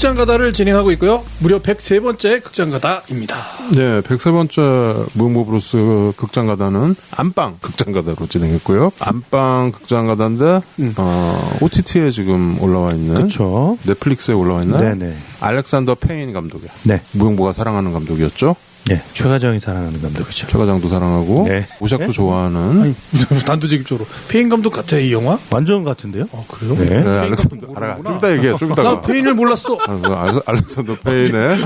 극장가다를 진행하고 있고요. 무려 103번째 극장가다입니다. 네, 103번째 무용보 브루스 극장가다는 안방 극장가다로 진행했고요. 안방 극장가다인데 OTT에 지금 올라와 있는, 그렇죠. 넷플릭스에 올라와 있는 네네. 알렉산더 페인 감독이야. 네. 무용보가 사랑하는 감독이었죠. 네, 최가정이 사랑하는 감독이죠. 최가장도 사랑하고 네. 오샥도 네? 좋아하는. 아니, 단도직입적으로 페인 감독 같아요, 이 영화? 완전 같은데요? 그래요? 네. 네, 알렉산더. 알아. 좀 이따 얘기해. 좀 이따가. 나 페인을 몰랐어. 알렉산더 페인의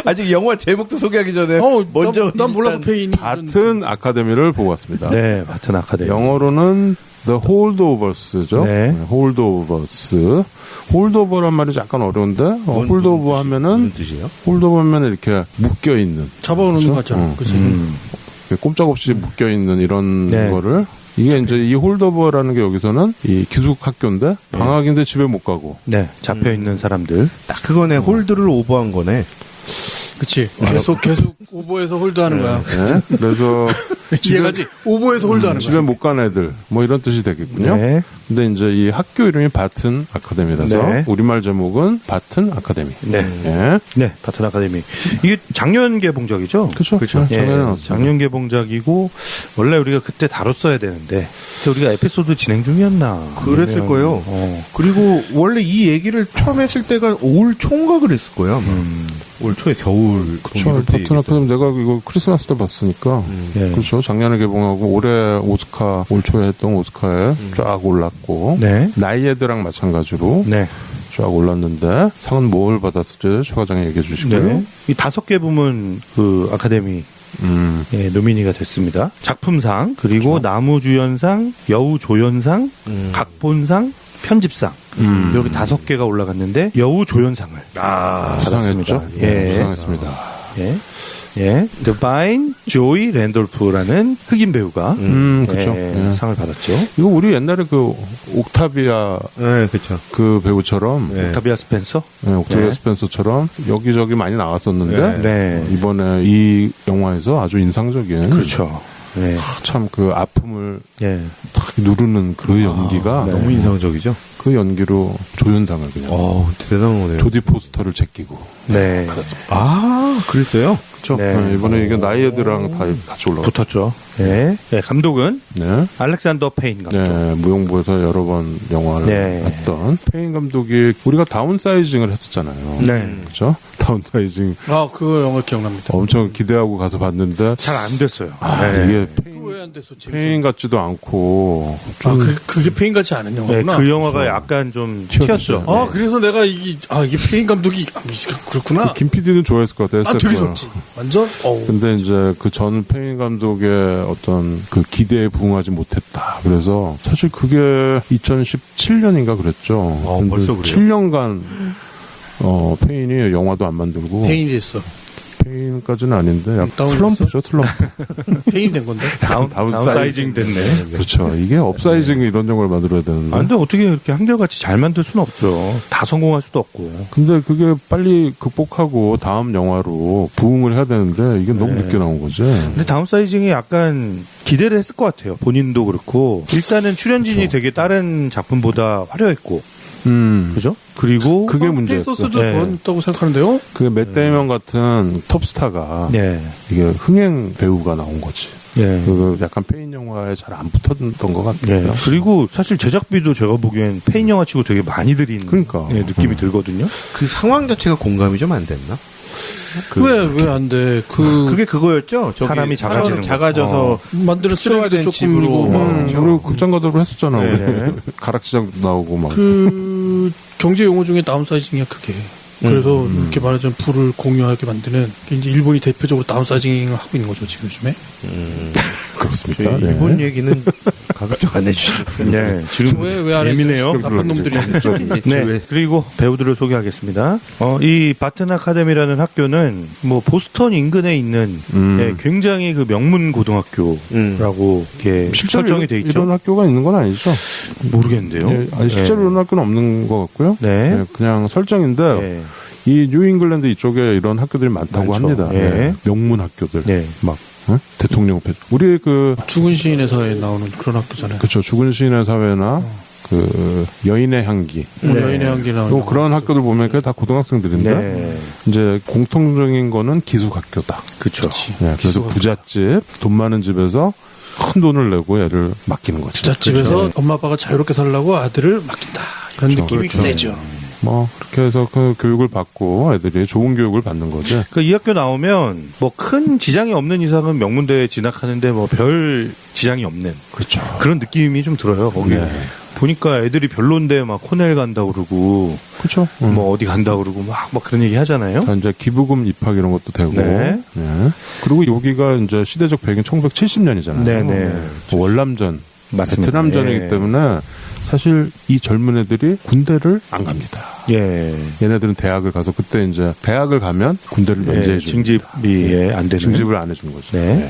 아직 영화 제목도 소개하기 전에 먼저 난 몰라서 페인이 바튼 아카데미를 보고 왔습니다. 네, 바튼 아카데미. 영어로는 The Holdovers죠. 네. Holdovers. 홀드오버란 말이 약간 어려운데, 홀드오버 하면은, 뜻이에요? 홀드오버 하면 이렇게 묶여있는. 잡아오는 거 같잖아. 그치? 꼼짝없이 묶여있는 이런 네. 거를, 이게 이제 이 홀드오버라는 게 여기서는 이 기숙 학교인데, 방학인데 집에 못 가고. 네, 잡혀있는 사람들. 딱 그거네. 홀드를 오버한 거네. 그치. 계속 오버해서 홀드하는 거야. 네. 그래서, 이해가지? 오버해서 홀드하는 집에 거야. 못 간 애들, 뭐 이런 뜻이 되겠군요. 네. 근데 이제 이 학교 이름이 바튼 아카데미라서, 네. 우리말 제목은 바튼 아카데미. 네. 예. 네, 바튼 아카데미. 이게 작년 개봉작이죠? 그쵸. 그쵸. 네, 작년에 나왔습니다. 작년 개봉작이고, 원래 우리가 그때 다뤘어야 되는데, 그때 우리가 에피소드 진행 중이었나? 그랬을 아니면, 거예요. 그리고 원래 이 얘기를 처음 했을 때가 올 초인가 그랬을 거예요. 아마. 올 초에 겨울. 그렇죠. 바튼 아카데미 내가 이거 크리스마스 때 봤으니까. 네. 그렇죠. 작년에 개봉하고 올해 오스카, 올 초에 했던 오스카에 쫙 올랐고. 네. 나이에드랑 마찬가지로 네. 쫙 올랐는데 상은 뭘 받았을지 최 과장이 얘기해 주시고요. 네. 이 5개 부문 그 아카데미 예, 노미니가 됐습니다. 작품상, 그리고 나무주연상, 여우조연상, 각본상, 편집상. 이렇게 5개가 올라갔는데 여우조연상을 수상했죠. 예. 수상했습니다. 예. 예. 드바인 조이 랜돌프라는 흑인 배우가 그렇죠. 예, 상을 받았죠. 이거 우리 옛날에 그 옥타비아 네, 그렇죠. 그 배우처럼 네. 옥타비아 스펜서? 네, 옥타비아 네. 스펜서처럼 여기저기 많이 나왔었는데 네. 이번에 이 영화에서 아주 인상적인 그렇죠. 네. 참 그 아픔을 예. 탁 누르는 그 연기가 너무 인상적이죠. 그 연기로 조연상을 그냥 대단한 거네요. 조디 포스터를 제끼고 네. 아, 그랬어요? 그렇죠. 네. 이번에 이게 나이에드랑 다 같이 올라왔죠. 붙었죠. 예. 네, 감독은 네. 알렉산더 페인 감독. 네, 무용부에서 여러 번 영화를 네. 했던 페인 감독이 우리가 다운사이징을 했었잖아요. 네. 그렇죠? 다운사이징 그거 영화 기억납니다. 엄청 기대하고 가서 봤는데 잘 안 됐어요. 이게 왜 안 됐어? 페인 같지도 않고 좀 그게 페인 같지 않은 네, 영화구나. 그 영화가 약간 좀 튀었죠. 튀었죠. 그래서 내가 이게 페인 감독이 그렇구나. 김 PD는 좋아했을 것 같아요. 되게 좋지. 완전. 근데 이제 그 전 페인 감독의 어떤 그 기대에 부응하지 못했다. 그래서 사실 그게 2017년인가 그랬죠. 근데 벌써 그래요? 7년간 페인이 영화도 안 만들고 페인이 됐어. 페인까지는 아닌데 약간 다운이 슬럼프죠, 슬럼프. 페인 된 건데. 다운사이징 됐네. 그렇죠. 이게 업사이징 이런 영화를 만들어야 되는데. 근데 어떻게 이렇게 한결같이 잘 만들 수는 없죠. 다 성공할 수도 없고. 근데 그게 빨리 극복하고 다음 영화로 부응을 해야 되는데 이게 너무 늦게 나온 거지. 근데 다운사이징이 약간 기대를 했을 것 같아요. 본인도 그렇고. 일단은 출연진이 되게 다른 작품보다 화려했고. 그죠? 그리고 그게 문제였어. 페이소스도 네. 좋았다고 생각하는데요. 그게 맷 데이먼 같은 톱스타가 네. 이게 흥행 배우가 나온 거지. 네. 그 약간 페인 영화에 잘 안 붙었던 것 같아요. 네. 그리고 사실 제작비도 제가 보기엔 페인 영화치고 되게 많이 들인 그러니까. 느낌이 들거든요. 그 상황 자체가 공감이 좀 안 됐나? 왜 안 돼? 그게 그거였죠? 저기 사람이 작아지는 거. 작아져서 만드는 수요화된 쓰레기도 조금 집으로 밀고. 그리고 극장가다로 했었잖아. 네. 우리. 가락시장 나오고 막. 그 경제 용어 중에 다운사이징이야 그게. 그래서 이렇게 말하자면 부를 공유하게 만드는 이제 일본이 대표적으로 다운사이징을 하고 있는 거죠 지금 요즘에. 그렇습니다. 네. 일본 얘기는 가급적 안 해주시는. 네. 지금 왜안 예민해요. 나쁜 놈들이. 네. 그리고 배우들을 소개하겠습니다. 이 바튼 아카데미라는 학교는 뭐 보스턴 인근에 있는 예, 굉장히 그 명문 고등학교라고 이렇게 설정이 돼 있죠. 이런 학교가 있는 건 아니죠? 모르겠는데요. 예, 아니, 실제로 이런 학교는 없는 것 같고요. 네. 예, 그냥 설정인데 네. 이 뉴잉글랜드 이쪽에 이런 학교들이 많다고 많죠. 합니다. 예. 예, 명문 학교들. 네. 막 대통령 우리 그 죽은 시인의 사회에 나오는 그런 학교잖아요. 그쵸 죽은 시인의 사회나 그 여인의 향기. 여인의 향기 나오는 또 그런 학교들 보면 그게 다 고등학생들인데 네. 이제 공통적인 거는 기숙학교다. 그쵸. 네, 그래서 부잣집, 돈 많은 집에서 큰 돈을 내고 애를 맡기는 거죠. 부잣집에서 그렇죠. 엄마 아빠가 자유롭게 살라고 아들을 맡긴다. 이런 그렇죠. 느낌이 그렇죠. 세죠. 뭐 그렇게 해서 그 교육을 받고 애들이 좋은 교육을 받는 거지. 그 이 학교 나오면 뭐 큰 지장이 없는 이상은 명문대에 진학하는데 뭐 별 지장이 없는 그렇죠. 그런 느낌이 좀 들어요. 거기 네. 보니까 애들이 별론데 막 코넬 간다 그러고 그렇죠. 뭐 어디 간다 그러고 막 그런 얘기 하잖아요. 다 이제 기부금 입학 이런 것도 되고. 네. 예. 그리고 여기가 이제 시대적 배경 1970년이잖아요. 네네. 월남전, 맞습니다. 베트남전이기 예. 때문에 사실 이 젊은 애들이 군대를 안 갑니다. 예. 얘네들은 대학을 가서 그때 이제 대학을 가면 군대를 면제해 줍니다. 징집이 안 되는. 징집을 안 해준 거죠. 네.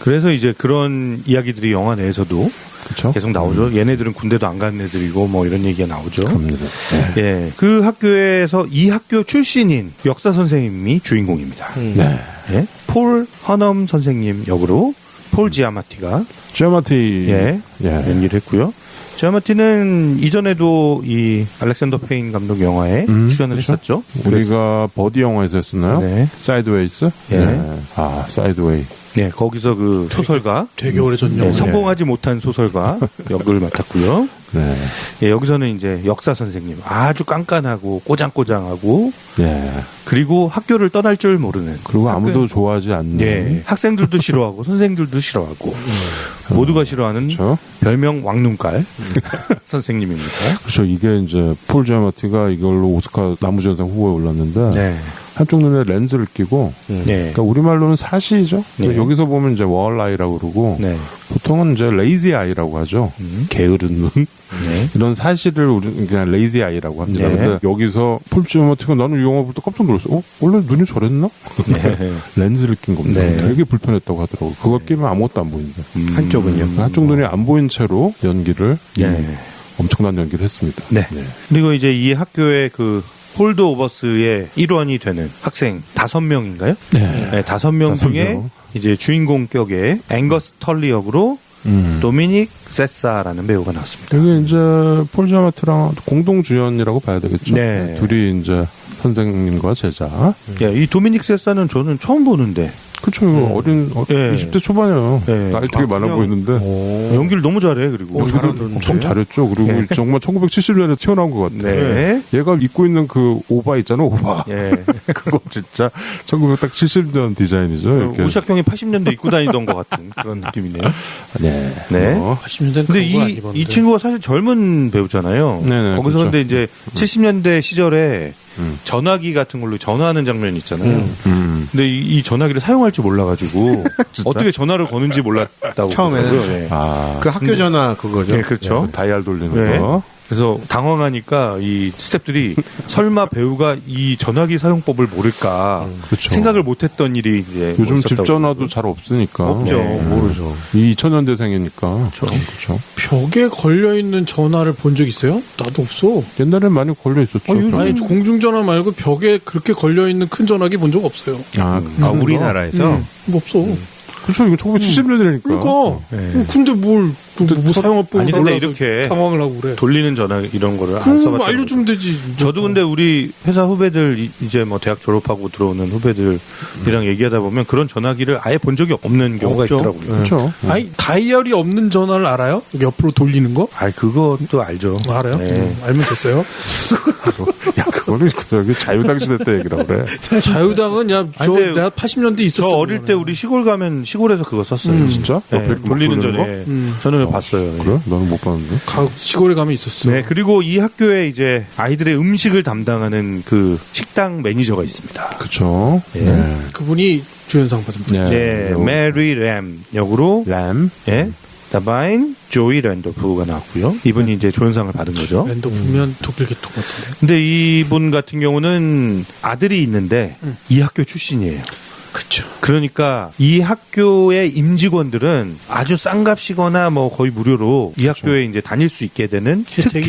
그래서 이제 그런 이야기들이 영화 내에서도 그렇죠. 계속 나오죠. 얘네들은 군대도 안 가는 애들이고 뭐 이런 얘기가 나오죠. 갑니다. 네. 예. 그 학교에서 이 학교 출신인 역사 선생님이 주인공입니다. 네. 예. 폴 허넘 선생님 역으로 폴 지아마티가 지아마티. 예. 연기를 했고요. 지아마티는 이전에도 이 알렉산더 페인 감독 영화에 출연을 그렇죠. 했었죠. 우리가 버디 영화에서 했었나요? 네. 사이드웨이스? 예. 네. 아, 사이드웨이. 네, 거기서 그 소설가 되게 오래전 네, 영화. 성공하지 못한 소설가 역을 맡았고요. 네. 예, 여기서는 이제 역사 선생님 아주 깐깐하고 꼬장꼬장하고 예. 그리고 학교를 떠날 줄 모르는 그리고 아무도 좋아하지 않는. 예, 학생들도 싫어하고 선생들도 싫어하고 모두가 싫어하는 그렇죠. 별명 왕눈깔 선생님입니다. 그렇죠. 이게 이제 폴 지아마티가 이걸로 오스카 나무주연상 후보에 올랐는데 네, 한쪽 눈에 렌즈를 끼고 네, 그러니까 우리말로는 사시죠. 네. 여기서 보면 이제 월 아이라고 그러고 네, 보통은 이제 레이지 아이라고 하죠. 게으른 눈. 네. 이런 사실을 우리 그냥 레이지 아이라고 합니다. 네. 근데 여기서 폴 지아마티가 나는 이 영화 볼 때 깜짝 놀랐어. 원래 눈이 저랬나? 네. 렌즈를 낀 겁니다. 네. 되게 불편했다고 하더라고요. 그거 끼면 아무것도 안 보인다. 한쪽은요. 한쪽 눈이 안 보인 채로 연기를 네. 엄청난 연기를 했습니다. 네. 그리고 이제 이 학교의 그 홀드 오버스의 일원이 되는 학생 5명인가요? 네. 네, 5명 다섯 중에 명. 이제 주인공 격의 앵거스 털리 역으로 도미닉 세사라는 배우가 나왔습니다. 이게 이제 폴 지아마티랑 공동 주연이라고 봐야 되겠죠. 네. 둘이 이제 선생님과 제자. 야, 이 도미닉 세사는 저는 처음 보는데 그쵸. 어린, 예. 20대 초반이에요. 예. 나이 되게 많아 그냥- 보이는데. 연기를 너무 잘해. 그리고 참 잘했죠. 그리고 정말 1970년에 태어난 것 같아. 네. 얘가 입고 있는 그 오바 있잖아, 오바. 예. 그거 진짜 1970년 디자인이죠. 이렇게. 오샥 형이 80년대 입고 다니던 것 같은 그런 느낌이네요. 네. 네. 80년대 근데 그런 거안 이 입었는데. 친구가 사실 젊은 배우잖아요. 네네, 거기서 그렇죠. 근데 이제 70년대 시절에 전화기 같은 걸로 전화하는 장면이 있잖아요. 근데 이 전화기를 사용할 줄 몰라가지고 어떻게 전화를 거는지 몰랐다고 처음에는? 그러더라고요. 예. 아. 그 학교 전화 그거죠. 네, 그렇죠. 다이얼 돌리는 네. 거. 그래서 당황하니까 이 스태프들이 설마 배우가 이 전화기 사용법을 모를까 그렇죠. 생각을 못했던 일이 이제 요즘 있었다고 집 전화도 그러더라고요. 잘 없으니까. 없죠. 모르죠. 이 2000년대생이니까. 그렇죠. 벽에 걸려있는 전화를 본 적 있어요? 나도 없어. 옛날엔 많이 걸려 있었죠. 아니, 공중전화 말고 벽에 그렇게 걸려있는 큰 전화기 본 적 없어요. 아, 아, 우리나라에서 뭐 없어. 그렇죠. 이거 1970년대니까. 그러니까. 네. 근데 뭘 사용법 아니, 근데 이렇게 당황을 하고 그래. 돌리는 전화 이런 거를 안 그럼 써봤던 뭐 알려주면 되지. 저도 근데 우리 회사 후배들 이제 뭐 대학 졸업하고 들어오는 후배들이랑 얘기하다 보면 그런 전화기를 아예 본 적이 없는 경우가 없죠. 있더라고요. 그렇죠. 아니 다이얼이 없는 전화를 알아요? 옆으로 돌리는 거? 아, 그것도 알죠. 알아요? 네. 알면 됐어요. 야, 그거는 저기 자유당 시대 때 얘기라고 그래. 자유당은 야, 아니, 근데 내가 80년대 저 있었어. 어릴 때 우리 시골 가면 시골에서 그거 썼어요. 진짜? 네, 옆에 이렇게 돌리는 막 전에 돌리는 저는 봤어요. 그래? 나는 못 봤는데. 시골에 가면 있었어. 네, 그리고 이 학교에 이제 아이들의 음식을 담당하는 그 식당 매니저가 있습니다. 그쵸. 예. 네. 그분이 주연상 받은 분. 네. 네, 메리 램 역으로 램. 예, 다바인 조이 랜도프가 나왔고요. 이분이 이제 조연상을 받은 거죠. 랜더 보면 독일 계통 같은데. 근데 이분 같은 경우는 아들이 있는데 이 학교 출신이에요. 그쵸. 그러니까 이 학교의 임직원들은 아주 싼 값이거나 뭐 거의 무료로 이 학교에 이제 다닐 수 있게 되는 혜택이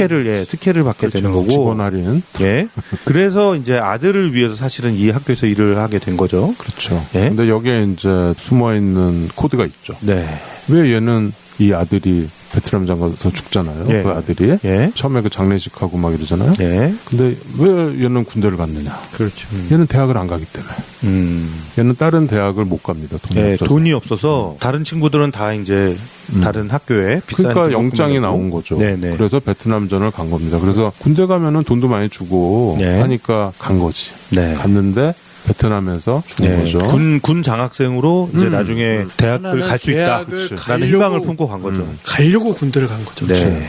특혜를 받게 되는 거고. 직원 할인. 예. 그래서 이제 아들을 위해서 사실은 이 학교에서 일을 하게 된 거죠. 그렇죠. 예? 근데 여기에 이제 숨어 있는 코드가 있죠. 네. 왜 얘는 이 아들이 베트남전 가서 죽잖아요. 예. 그 아들이. 예. 처음에 그 장례식하고 막 이러잖아요. 예. 근데 왜 얘는 군대를 갔느냐? 그렇죠. 얘는 대학을 안 가기 때문에. 얘는 다른 대학을 못 갑니다. 돈이 예, 없어서. 돈이 없어서 다른 친구들은 다 이제 다른 학교에 비싼 그러니까 등록금 영장이 내고. 나온 거죠. 네네. 그래서 베트남전을 간 겁니다. 그래서 군대 가면은 돈도 많이 주고 네. 하니까 간 거지. 네. 갔는데 베트남에서 죽은 네, 거죠. 군 장학생으로 이제 나중에 대학을 갈 수 있다. 대학을 라는 희망을 품고 간 거죠. 가려고 군대를 간 거죠. 네.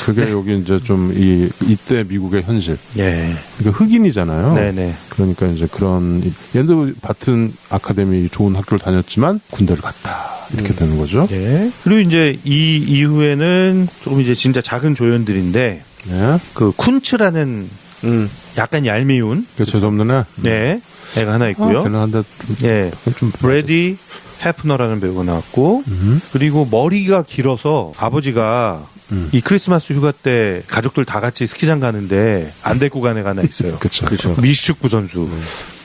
그게 여기 이제 좀 이때 미국의 현실. 예. 그러니까 흑인이잖아요. 네네. 그러니까 이제 그런 얘도 같은 아카데미 좋은 학교를 다녔지만 군대를 갔다 이렇게 되는 거죠. 예. 그리고 이제 이 이후에는 조금 이제 진짜 작은 조연들인데 네. 그 쿤츠라는 약간 얄미운 그 죄송없는 애. 네 애가 하나 있고요. 걔는 한데 예. 좀 브래디 해프너라는 배우가 나왔고 그리고 머리가 길어서 아버지가 이 크리스마스 휴가 때 가족들 다 같이 스키장 가는데 안 데리고 간 애가 하나 있어요. 그렇죠. 미식축구 선수.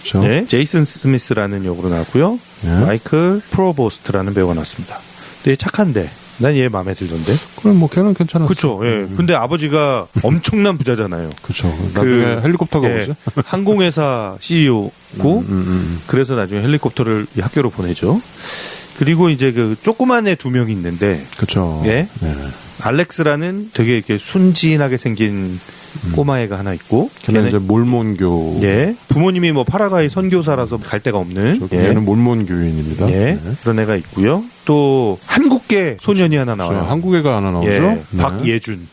그렇죠. 네, 제이슨 스미스라는 역으로 나왔고요. 네. 마이클 프로보스트라는 배우가 나왔습니다. 되게 착한데 난 얘 마음에 들던데. 그럼 뭐 걔는 괜찮았어. 그렇죠. 예. 근데 아버지가 엄청난 부자잖아요. 그렇죠. 나중에 헬리콥터가 예, 오지. 항공회사 CEO고 그래서 나중에 헬리콥터를 이 학교로 보내죠. 그리고 이제 그 조그만 애 두 명이 있는데 그렇죠. 예. 네. 알렉스라는 되게 이렇게 순진하게 생긴 꼬마애가 하나 있고 걔는 이제 몰몬교. 예 부모님이 뭐 파라과이 선교사라서 갈 데가 없는 그렇죠. 예. 얘는 몰몬교인입니다. 예 네. 그런 애가 있고요. 또 한국계 소년이 하나 나와요. 그렇죠. 한국애가 하나 나오죠. 예, 네. 박예준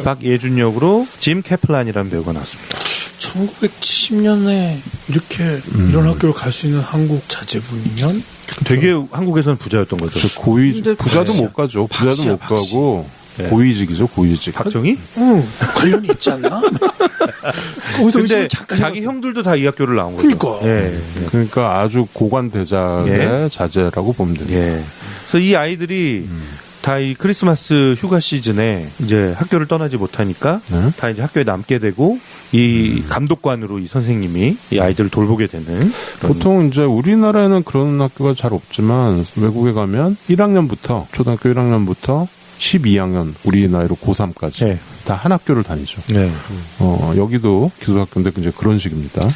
박예준 역으로 짐 캐플란이라는 배우가 나왔습니다. 1970년에 이렇게 이런 학교를 갈 수 있는 한국 자제분이면 되게 한국에서는 부자였던 거죠. 저 고위 근데 부자도 박씨야. 못 가죠. 부자도 박씨야, 못 박씨. 가고 네. 고위직이죠. 고위직. 박정희? 응, 관련이 있지 않나? 거기서 근데 의심을 잠깐 자기 해봤어. 형들도 다 이 학교를 나온 거죠. 그러니까. 예. 그러니까 아주 고관 대작의 예. 자제라고 보면 됩니다. 예. 그래서 이 아이들이 다 이 크리스마스 휴가 시즌에 이제 학교를 떠나지 못하니까 네. 다 이제 학교에 남게 되고 이 감독관으로 이 선생님이 이 아이들을 돌보게 되는 그런 보통 이제 우리나라에는 그런 학교가 잘 없지만 외국에 가면 1학년부터 초등학교 1학년부터 12학년 우리 나이로 고3까지 네. 다 한 학교를 다니죠. 네. 여기도 기숙학교인데 이제 그런 식입니다.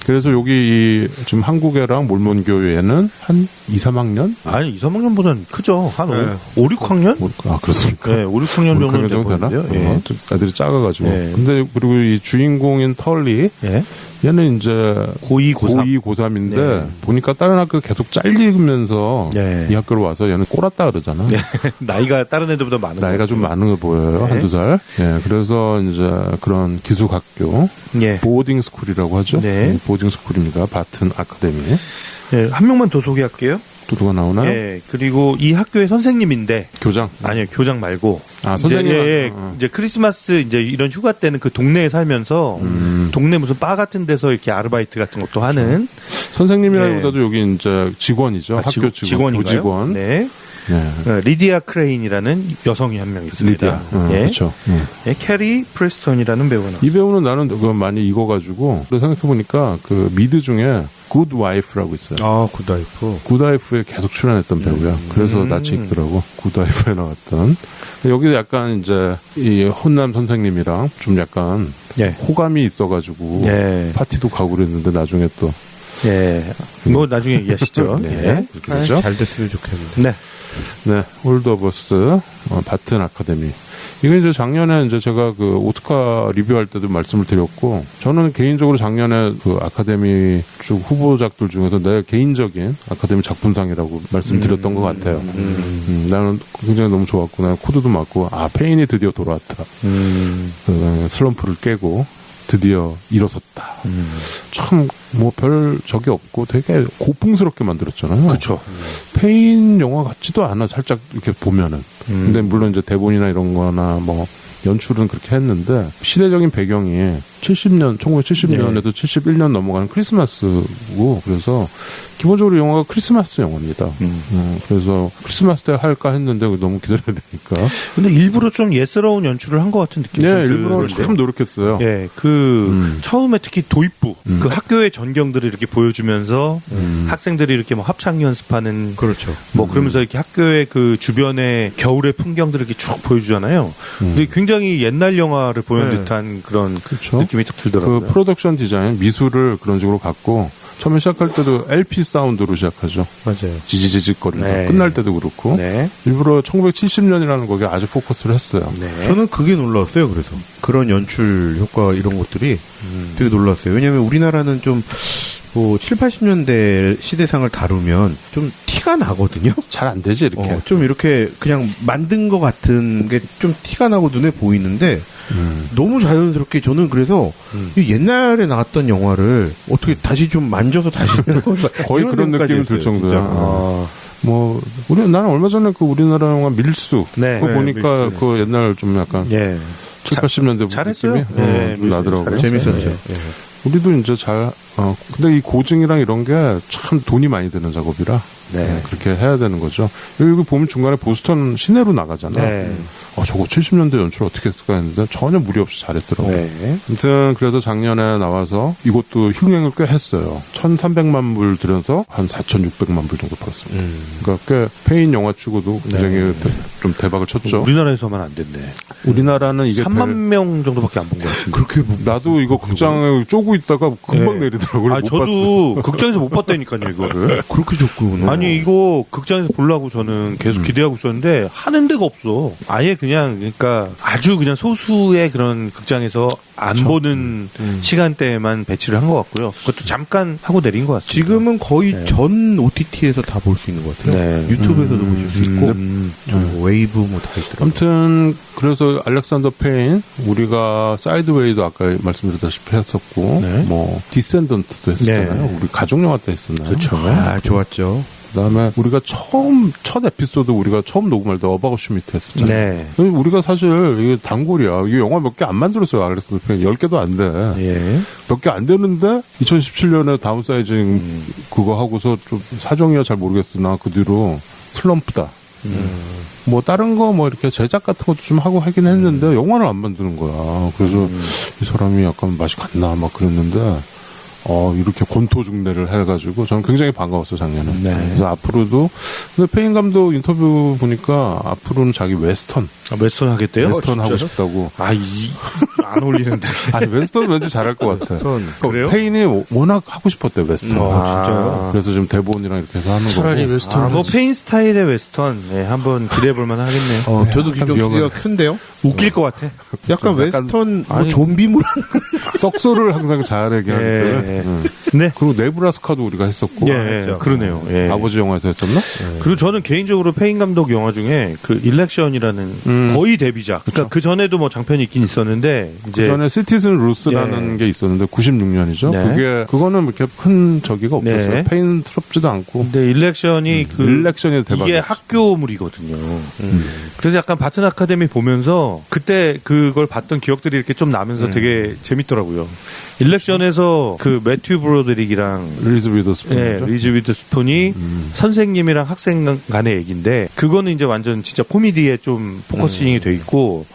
그래서 여기 지금 한국애랑 몰몬교회는 한 2, 3학년? 아니 2, 3학년보다는 크죠. 한 5, 6학년? 아, 그렇습니까? 네, 5, 6학년 정도 5학년 정도 되나? 예. 애들이 작아가지고. 예. 근데 그리고 이 주인공인 털리 예. 얘는 이제 고2, 고3. 고2, 고3인데 네. 보니까 다른 학교 계속 잘리면서 네. 이 학교로 와서 얘는 꼬랐다 그러잖아. 나이가 다른 애들보다 많은 나이가 좀 많은 거 보여요. 네. 한두 살. 예, 그래서 이제 그런 기숙학교, 예. 보딩 스쿨이라고 하죠. 네. 보딩 스쿨입니다. 바튼 아카데미. 예. 한 명만 더 소개할게요. 또 누가 나오나요? 예. 그리고 이 학교의 선생님인데 교장. 아니요, 교장 말고. 아, 이제, 선생님. 예, 이제 크리스마스 이제 이런 휴가 때는 그 동네에 살면서 동네 무슨 바 같은 데서 이렇게 아르바이트 같은 것도 하는 선생님이라기보다도 여기 이제 직원이죠. 학교 직원인가요? 교직원. 네. 네. 리디아 크레인이라는 여성이 한 명 있습니다. 리디아. 예. 그렇죠. 예, 캐리 프레스턴이라는 배우가 나왔어요. 이 배우는 나는 그거 많이 익어가지고 생각해보니까 그 미드 중에 굿 와이프라고 있어요. 아, 굿와이프. 굿 와이프에 계속 출연했던 배우야. 그래서 낯이 익더라고. 굿 와이프에 나왔던. 여기도 약간 이제 이 혼남 선생님이랑 좀 약간 예. 호감이 있어가지고 예. 파티도 가고 그랬는데 나중에 또 예. 뭐 나중에 얘기하시죠. 네. 예. 그렇게 되죠. 잘 됐으면 좋겠는데. 네. 네, 홀더버스 바튼 아카데미. 이건 이제 작년에 이제 제가 그 오스카 리뷰할 때도 말씀을 드렸고, 저는 개인적으로 작년에 그 아카데미 쭉 후보작들 중에서 내 개인적인 아카데미 작품상이라고 말씀드렸던 것 같아요. 나는 굉장히 너무 좋았고, 나 코드도 맞고, 페인이 드디어 돌아왔다. 그 슬럼프를 깨고 드디어 일어섰다. 참 뭐 별 적이 없고 되게 고풍스럽게 만들었잖아요. 그렇죠. 페인 영화 같지도 않아. 살짝 이렇게 보면은. 근데 물론 이제 대본이나 이런 거나 뭐 연출은 그렇게 했는데 시대적인 배경이 70년, 1970년에도 71년 넘어가는 크리스마스고, 그래서 기본적으로 영화가 크리스마스 영화입니다. 그래서 크리스마스 때 할까 했는데 너무 기다려야 되니까. 근데 일부러 좀 예스러운 연출을 한 것 같은 느낌이 네, 좀 일부러 드는데. 참 노력했어요. 예, 처음에 특히 도입부, 그 학교의 전경들을 이렇게 보여주면서 학생들이 이렇게 뭐 합창 연습하는. 그렇죠. 뭐 그러면서 이렇게 학교의 그 주변의 겨울의 풍경들을 이렇게 쭉 보여주잖아요. 근데 굉장히 옛날 영화를 보는 네. 듯한 그런 그렇죠. 느낌이 딱 들더라고요. 그 프로덕션 디자인, 미술을 그런 식으로 갖고, 처음에 시작할 때도 LP 사운드로 시작하죠. 맞아요. 지지직거리고 네. 끝날 때도 그렇고 네. 일부러 1970년이라는 거기에 아주 포커스를 했어요. 네. 저는 그게 놀라웠어요. 그래서 그런 연출 효과 이런 것들이 되게 놀랐어요. 왜냐하면 우리나라는 좀 뭐 7, 80년대 시대상을 다루면 좀 티가 나거든요. 잘 안 되지 이렇게. 좀 이렇게 그냥 만든 것 같은 게 좀 티가 나고 눈에 보이는데 너무 자연스럽게 저는 그래서 이 옛날에 나왔던 영화를 어떻게 다시 좀 만져서 다시 거의 그런 느낌이 들 정도야. 뭐 나는 얼마 전에 그 우리나라 영화 밀수 네. 그거 네, 보니까 밀수. 그 옛날 좀 약간 예. 7, 80년대 잘했어요. 느낌이 좀 나더라고요. 재밌었죠. 우리도 이제 근데 이 고증이랑 이런 게 참 돈이 많이 드는 작업이라 네. 그렇게 해야 되는 거죠. 여기 보면 중간에 보스턴 시내로 나가잖아. 네. 저거 70년대 연출 어떻게 했을까 했는데 전혀 무리 없이 잘했더라고요. 네. 아무튼 그래서 작년에 나와서 이것도 흥행을 꽤 했어요. 1,300만 불 들여서 한 4,600만 불 정도 벌었습니다. 그러니까 꽤 페인 영화치고도 굉장히 좀 대박을 쳤죠. 우리나라에서만 안 됐네. 우리나라는 이게 3만 명 정도밖에 안 본 것 같은데. 그렇게 나도 이거 극장에 쪼고 있다가 금방 네. 내리더라고요. 아, 못 저도 극장에서 못 봤다니까요, 이거를. 그렇게 좋구나. 아니, 이거 극장에서 보려고 저는 계속 기대하고 있었는데, 하는 데가 없어. 아예 그러니까 아주 그냥 소수의 그런 극장에서 안 보는 시간대에만 배치를 한 것 같고요. 그것도 잠깐 하고 내린 것 같습니다. 지금은 거의 네. 전 OTT에서 다 볼 수 있는 것 같아요. 네. 유튜브에서도 보실 수 있고, 뭐 웨이브 뭐 다 있더라고요. 아무튼 그래서 알렉산더 페인 우리가 사이드웨이도 아까 말씀드렸다시피 했었고 네. 뭐 디센던트도 했었잖아요. 네. 우리 가족영화 때 했었나요? 그렇죠. 아, 좋았죠. 그다음에 우리가 첫 에피소드 우리가 처음 녹음할 때 어바웃 슈미트 했었잖아요. 네. 우리가 사실 이게 단골이야. 이게 영화 몇 개 안 만들었어요. 알렉산더 페인 10개도 안 돼. 예. 몇 개 안 되는데 2017년에 다운사이징 그거 하고서 좀 사정이야 잘 모르겠으나 그 뒤로 슬럼프다. 뭐 다른 거 뭐 이렇게 제작 같은 것도 좀 하고 하긴 했는데 영화를 안 만드는 거야. 그래서 이 사람이 약간 맛이 갔나 막 그랬는데 이렇게 권토중래를 해가지고 저는 굉장히 반가웠어요 작년에. 네. 그래서 앞으로도 근데 페인 감독 인터뷰 보니까 앞으로는 자기 웨스턴 웨스턴 하겠대요? 웨스턴 하고 진짜요? 싶다고. 안 어울리는데. 아니 웨스턴 왠지 잘할 것 같아. 그래요? 페인이 워낙 하고 싶었대 웨스턴. 진짜요? 그래서 지금 대본이랑 이렇게 해서 하는 차라리 거고. 웨스턴 뭐 페인 스타일의 웨스턴, 네, 한번 기대해 볼 만한 하겠네요. 저도 좀 기대가 큰데요? 웃길 것 같아. 약간 웨스턴, 뭐 좀비물 썩소를 항상 잘하게 하기 때문에. 예. 응. 네. 그리고 네브라스카도 우리가 했었고. 예, 그러네요. 예. 아버지 영화에서 했었나? 그리고 저는 개인적으로 페인 감독 영화 중에 그 일렉션이라는 거의 데뷔작. 그러니까 그 전에도 뭐 장편이 있긴 있었는데 이제 그 전에 시티즌 루스라는 예. 게 있었는데 96년이죠. 네. 그거는 이렇게 큰 저기가 없었어요. 네. 페인스럽지도 않고. 근데 일렉션이 일렉션이 대박이었죠. 이게 학교물이거든요. 그래서 약간 바튼 아카데미 보면서 그때 그걸 봤던 기억들이 이렇게 좀 나면서 되게 재밌더라고요. 일렉션에서 그 매튜 브로드릭이랑 리즈 위더스푼. 예, 리즈 위드스푼이 선생님이랑 학생 간의 얘기인데 그거는 이제 완전 진짜 코미디에 좀 포커싱이 돼 있고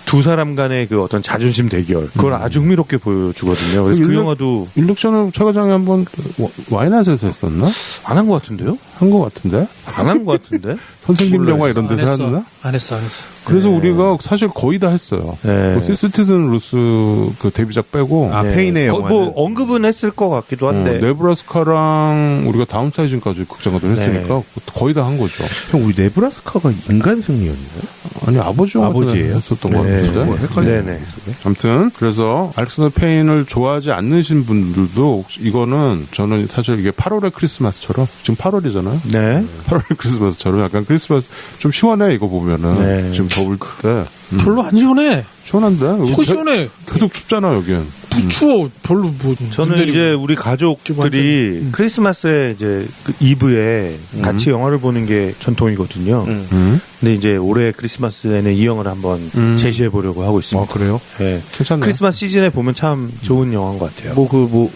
두 사람 간의 그 어떤 자존심 대결 그걸 아주 흥미롭게 보여주거든요. 그래서 그 영화도 일렉션을 최 과장이 한번 와이낫에서 했었나? 안 한 것 같은데요? 한 것 같은데? 안 한 것 같은데? 선생님 영화 이런 데서 안 했나? 했어. 그래서 우리가 사실 거의 다 했어요. 네. 시티즌 루스 그 데뷔작 빼고 페인의 뭐 영화는 언급은 했을 것 같기도 한데 네브라스카랑 우리가 다운사이징까지 극장가도 했으니까 거의 다 한 거죠. 형 우리 네브라스카가 인간 승리였나요? 아니 아버지 영화 아버지예요? 했었던 것 같은데. 네네. 아무튼 그래서 알렉산더 페인을 좋아하지 않으신 분들도 혹시 이거는 저는 사실 이게 8월의 크리스마스처럼 지금 8월이잖아요. 네. 8월의 크리스마스처럼 약간 크리스마스 좀 시원해 이거 보면은 네. 지금 더울 때 별로 안 시원해. 시원한데? 코 시원해. 계속 춥잖아, 여긴. 추워. 별로 뭐. 저는 이제 우리 가족들이 크리스마스에 이제 그 이브에 같이 영화를 보는 게 전통이거든요. 근데 이제 올해 크리스마스에는 이 영화를 한번 제시해 보려고 하고 있습니다. 그래요? 네. 괜찮네. 크리스마스 시즌에 보면 참 좋은 영화인 것 같아요.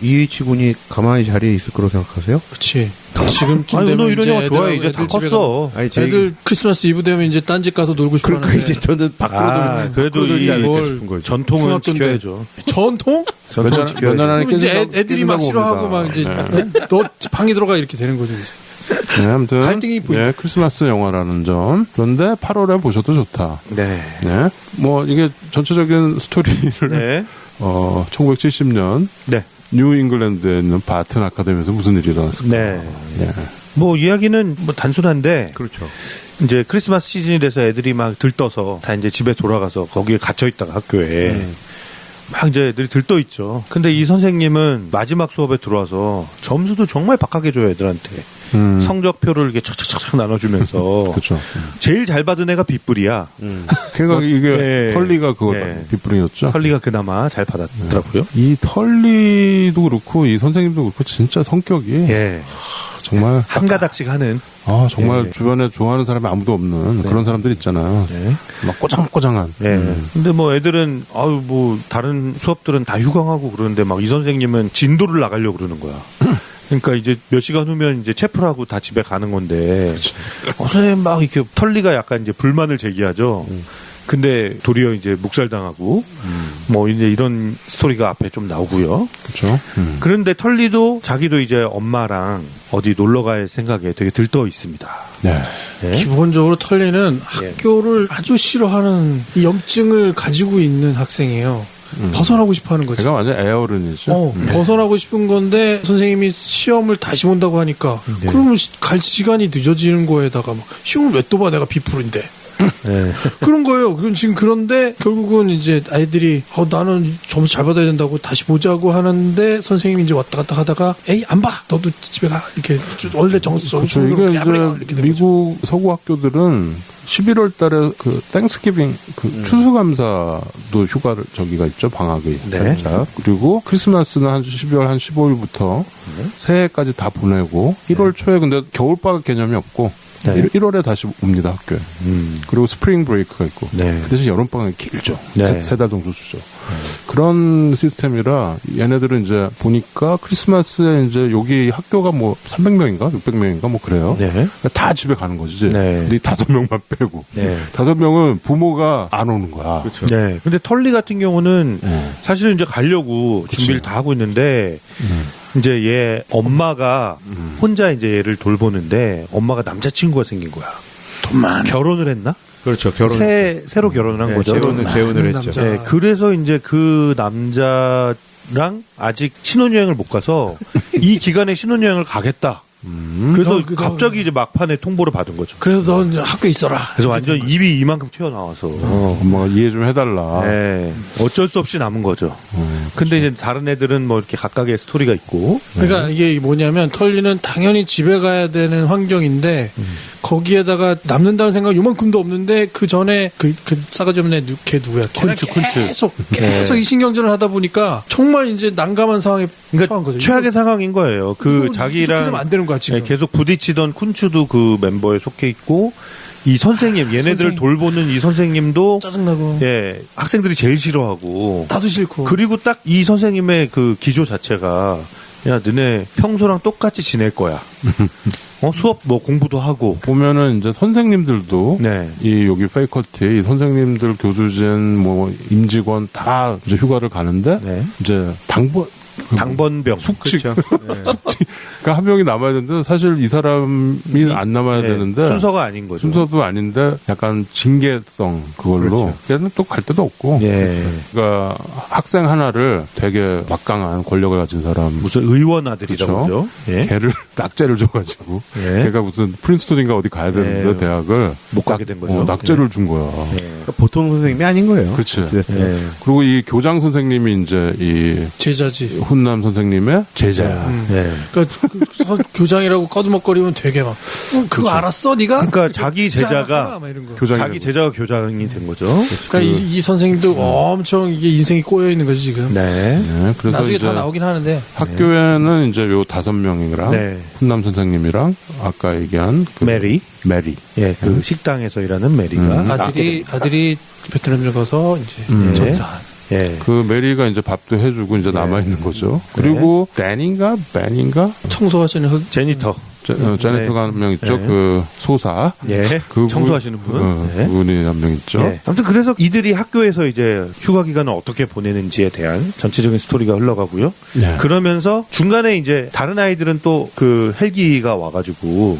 이해치 군이 가만히 자리에 있을 거라고 생각하세요? 그치. 지금쯤 아니, 되면 너 이런 이제 영화 좋아해. 애들하고 이제 다 애들 집에 컸어. 아니, 애들 크리스마스 이브 되면 이제 딴집 가서 놀고 싶어 그러니까 하는데. 이제 저는 밖으로 돌리는 그래도 이 뭘 전통은 중학교인데. 지켜야죠. 전통? 전통 지켜야죠. 몇년 안에 그럼 이제 깨진다고 애들이 막 싫어하고 막 이제 너 방에 들어가 이렇게 되는 거죠. 이제. 네, 아무튼. 갈등이 보인다. 네, 크리스마스 영화라는 점. 그런데 8월에 보셔도 좋다. 네. 네. 뭐, 이게 전체적인 스토리를, 네. 1970년, 네. 뉴 잉글랜드에 있는 바튼 아카데미에서 무슨 일이 일어났을까? 네. 네. 뭐 이야기는 뭐 단순한데 그렇죠. 이제 크리스마스 시즌이 돼서 애들이 막 들떠서 다 이제 집에 돌아가서 거기에 갇혀 있다가 학교에 막 이제 애들이 들떠 있죠. 근데 이 선생님은 마지막 수업에 들어와서 점수도 정말 박하게 줘요, 애들한테. 성적표를 이렇게 착착착 나눠주면서 그렇죠. 제일 잘 받은 애가 빗불이야. 그러니까 이게 네. 털리가 그걸 네. 빗부ring이었죠. 털리가 그나마 잘 받았더라고요. 이 털리도 그렇고 이 선생님도 그렇고 진짜 성격이 예. 정말 한 가닥씩 하는. 정말 예. 주변에 좋아하는 사람이 아무도 없는 그런 사람들 있잖아요. 네. 막 꼬장꼬장한. 예. 근데 뭐 애들은 아유 뭐 다른 수업들은 다 휴강하고 그러는데 막 이 선생님은 진도를 나가려고 그러는 거야. 그러니까 이제 몇 시간 후면 이제 체플하고 다 집에 가는 건데 선생님 막 이렇게 털리가 약간 이제 불만을 제기하죠. 근데 도리어 이제 묵살당하고 뭐 이제 이런 스토리가 앞에 좀 나오고요. 그렇죠. 그런데 털리도 자기도 이제 엄마랑 어디 놀러 갈 생각에 되게 들떠 있습니다. 네. 네. 기본적으로 털리는 학교를 아주 싫어하는 이 염증을 가지고 있는 학생이에요. 벗어나고 싶어 하는 거지. 걔가 완전 애어른이죠. 벗어나고 싶은 건데 선생님이 시험을 다시 본다고 하니까 그러면 갈 시간이 늦어지는 거에다가 막 시험을 왜 또 봐 내가 비프로인데. 네. 그런 거예요. 그럼 지금 그런데 결국은 이제 아이들이 나는 점수 잘 받아야 된다고 다시 보자고 하는데 선생님이 이제 왔다 갔다 하다가 에이 안 봐. 너도 집에 가. 이렇게 원래 점수 그렇죠. 이게 이렇게 이제 미국 서구 학교들은 11월 달에 그 땡스기빙 그 추수감사도 휴가를 저기가 있죠. 방학이 네. 살짝. 그리고 크리스마스는 한 12월 한 15일부터 새해까지 다 보내고 1월 초에 근데 겨울방학 개념이 없고 네. 1월에 다시 옵니다, 학교에. 그리고 스프링 브레이크가 있고. 네. 그 대신 여름방학이 길죠. 네. 세 달 정도 주죠. 그런 시스템이라 얘네들은 이제 보니까 크리스마스에 이제 여기 학교가 뭐 300명인가 600명인가 뭐 그래요. 네. 그러니까 다 집에 가는 거지. 네. 근데 이 5명만 빼고. 네. 5명은 부모가 안 오는 거야. 그렇죠. 네. 근데 털리 같은 경우는 네. 사실은 이제 가려고 준비를 다 하고 있는데 이제 얘 엄마가 혼자 이제 얘를 돌보는데 엄마가 남자친구가 생긴 거야. 돈만 결혼을 했나? 그렇죠. 결혼. 새로 결혼을 한 네, 거죠. 재혼을 했죠. 남자. 네, 그래서 이제 그 남자랑 아직 신혼여행을 못 가서 이 기간에 신혼여행을 가겠다. 그래서 갑자기 이제 막판에 통보를 받은 거죠. 그래서 넌 학교에 있어라. 그래서 완전 입이 이만큼 튀어나와서. 엄마가 이해 좀 해달라. 네, 어쩔 수 없이 남은 거죠. 근데 이제 다른 애들은 뭐 이렇게 각각의 스토리가 있고. 그러니까 이게 뭐냐면 털리는 당연히 집에 가야 되는 환경인데 거기에다가 남는다는 생각 요만큼도 없는데 그 전에 그 싸가지 없는 걔 누구야? 걔는 쿤츠. 계속 이 신경전을 하다 보니까 정말 이제 난감한 상황에 처한 거죠. 최악의 상황인 거예요. 그 이거 자기랑 되면 안 되는 거야 지금. 네, 계속 부딪히던 쿤츠도 그 멤버에 속해 있고 이 선생님 얘네들을 선생님. 돌보는 이 선생님도 짜증나고 예 학생들이 제일 싫어하고 나도 싫고. 그리고 딱 이 선생님의 그 기조 자체가 야 너네 평소랑 똑같이 지낼 거야. 수업 뭐 공부도 하고. 보면은 이제 선생님들도 네. 이 여기 페이커티 이 선생님들 교수진 뭐 임직원 다 이제 휴가를 가는데 네. 이제 당번병 숙직. 그렇죠. 그러니까 한 명이 남아야 되는데 사실 이 사람이 안 남아야 네, 되는데 순서가 아닌 거죠. 순서도 아닌데 약간 징계성 그걸로 얘는 또 갈 데도 없고 예. 그러니까 학생 하나를 되게 막강한 권력을 가진 사람 무슨 의원 아들이라고 그렇죠. 그러죠. 예. 걔를 낙제를 줘가지고 예. 걔가 무슨 프린스톤인가 어디 가야 되는데 예. 대학을 못 가게 된 거죠. 낙제를 준 거야. 예. 그러니까 보통 선생님이 아닌 거예요. 그렇지. 네. 예. 그리고 이 교장 선생님이 이제 이 제자지. 훈남 선생님의 제자야. 네. 그러니까 교장이라고 꺼두먹거리면 되게 막 그거 알았어 네가? 그러니까 자기 제자가 하나? 막 이런 거. 교장이 자기 되고. 제자가 교장이 된 거죠. 그러니까 이 선생님도 엄청 이게 인생이 꼬여 있는 거지 지금. 네. 네, 그래서 나중에 이제 다 나오긴 하는데. 학교에는 이제 요 5명이랑 네. 훈남 선생님이랑 아까 얘기한 그 메리. 메리. 그 식당에서 일하는 메리가 아들이 베트남에 가서 이제 음. 전사한. 예. 그 메리가 이제 밥도 해주고 이제 남아 있는 거죠. 그리고 댄인가 벤인가 청소하시는 제니터. 제네터가 한 명 있죠. 네. 그 소사. 예. 그 청소하시는 분. 네. 그분이 한 명 있죠. 예. 아무튼 그래서 이들이 학교에서 이제 휴가 기간을 어떻게 보내는지에 대한 전체적인 스토리가 흘러가고요. 네. 그러면서 중간에 이제 다른 아이들은 또 그 헬기가 와가지고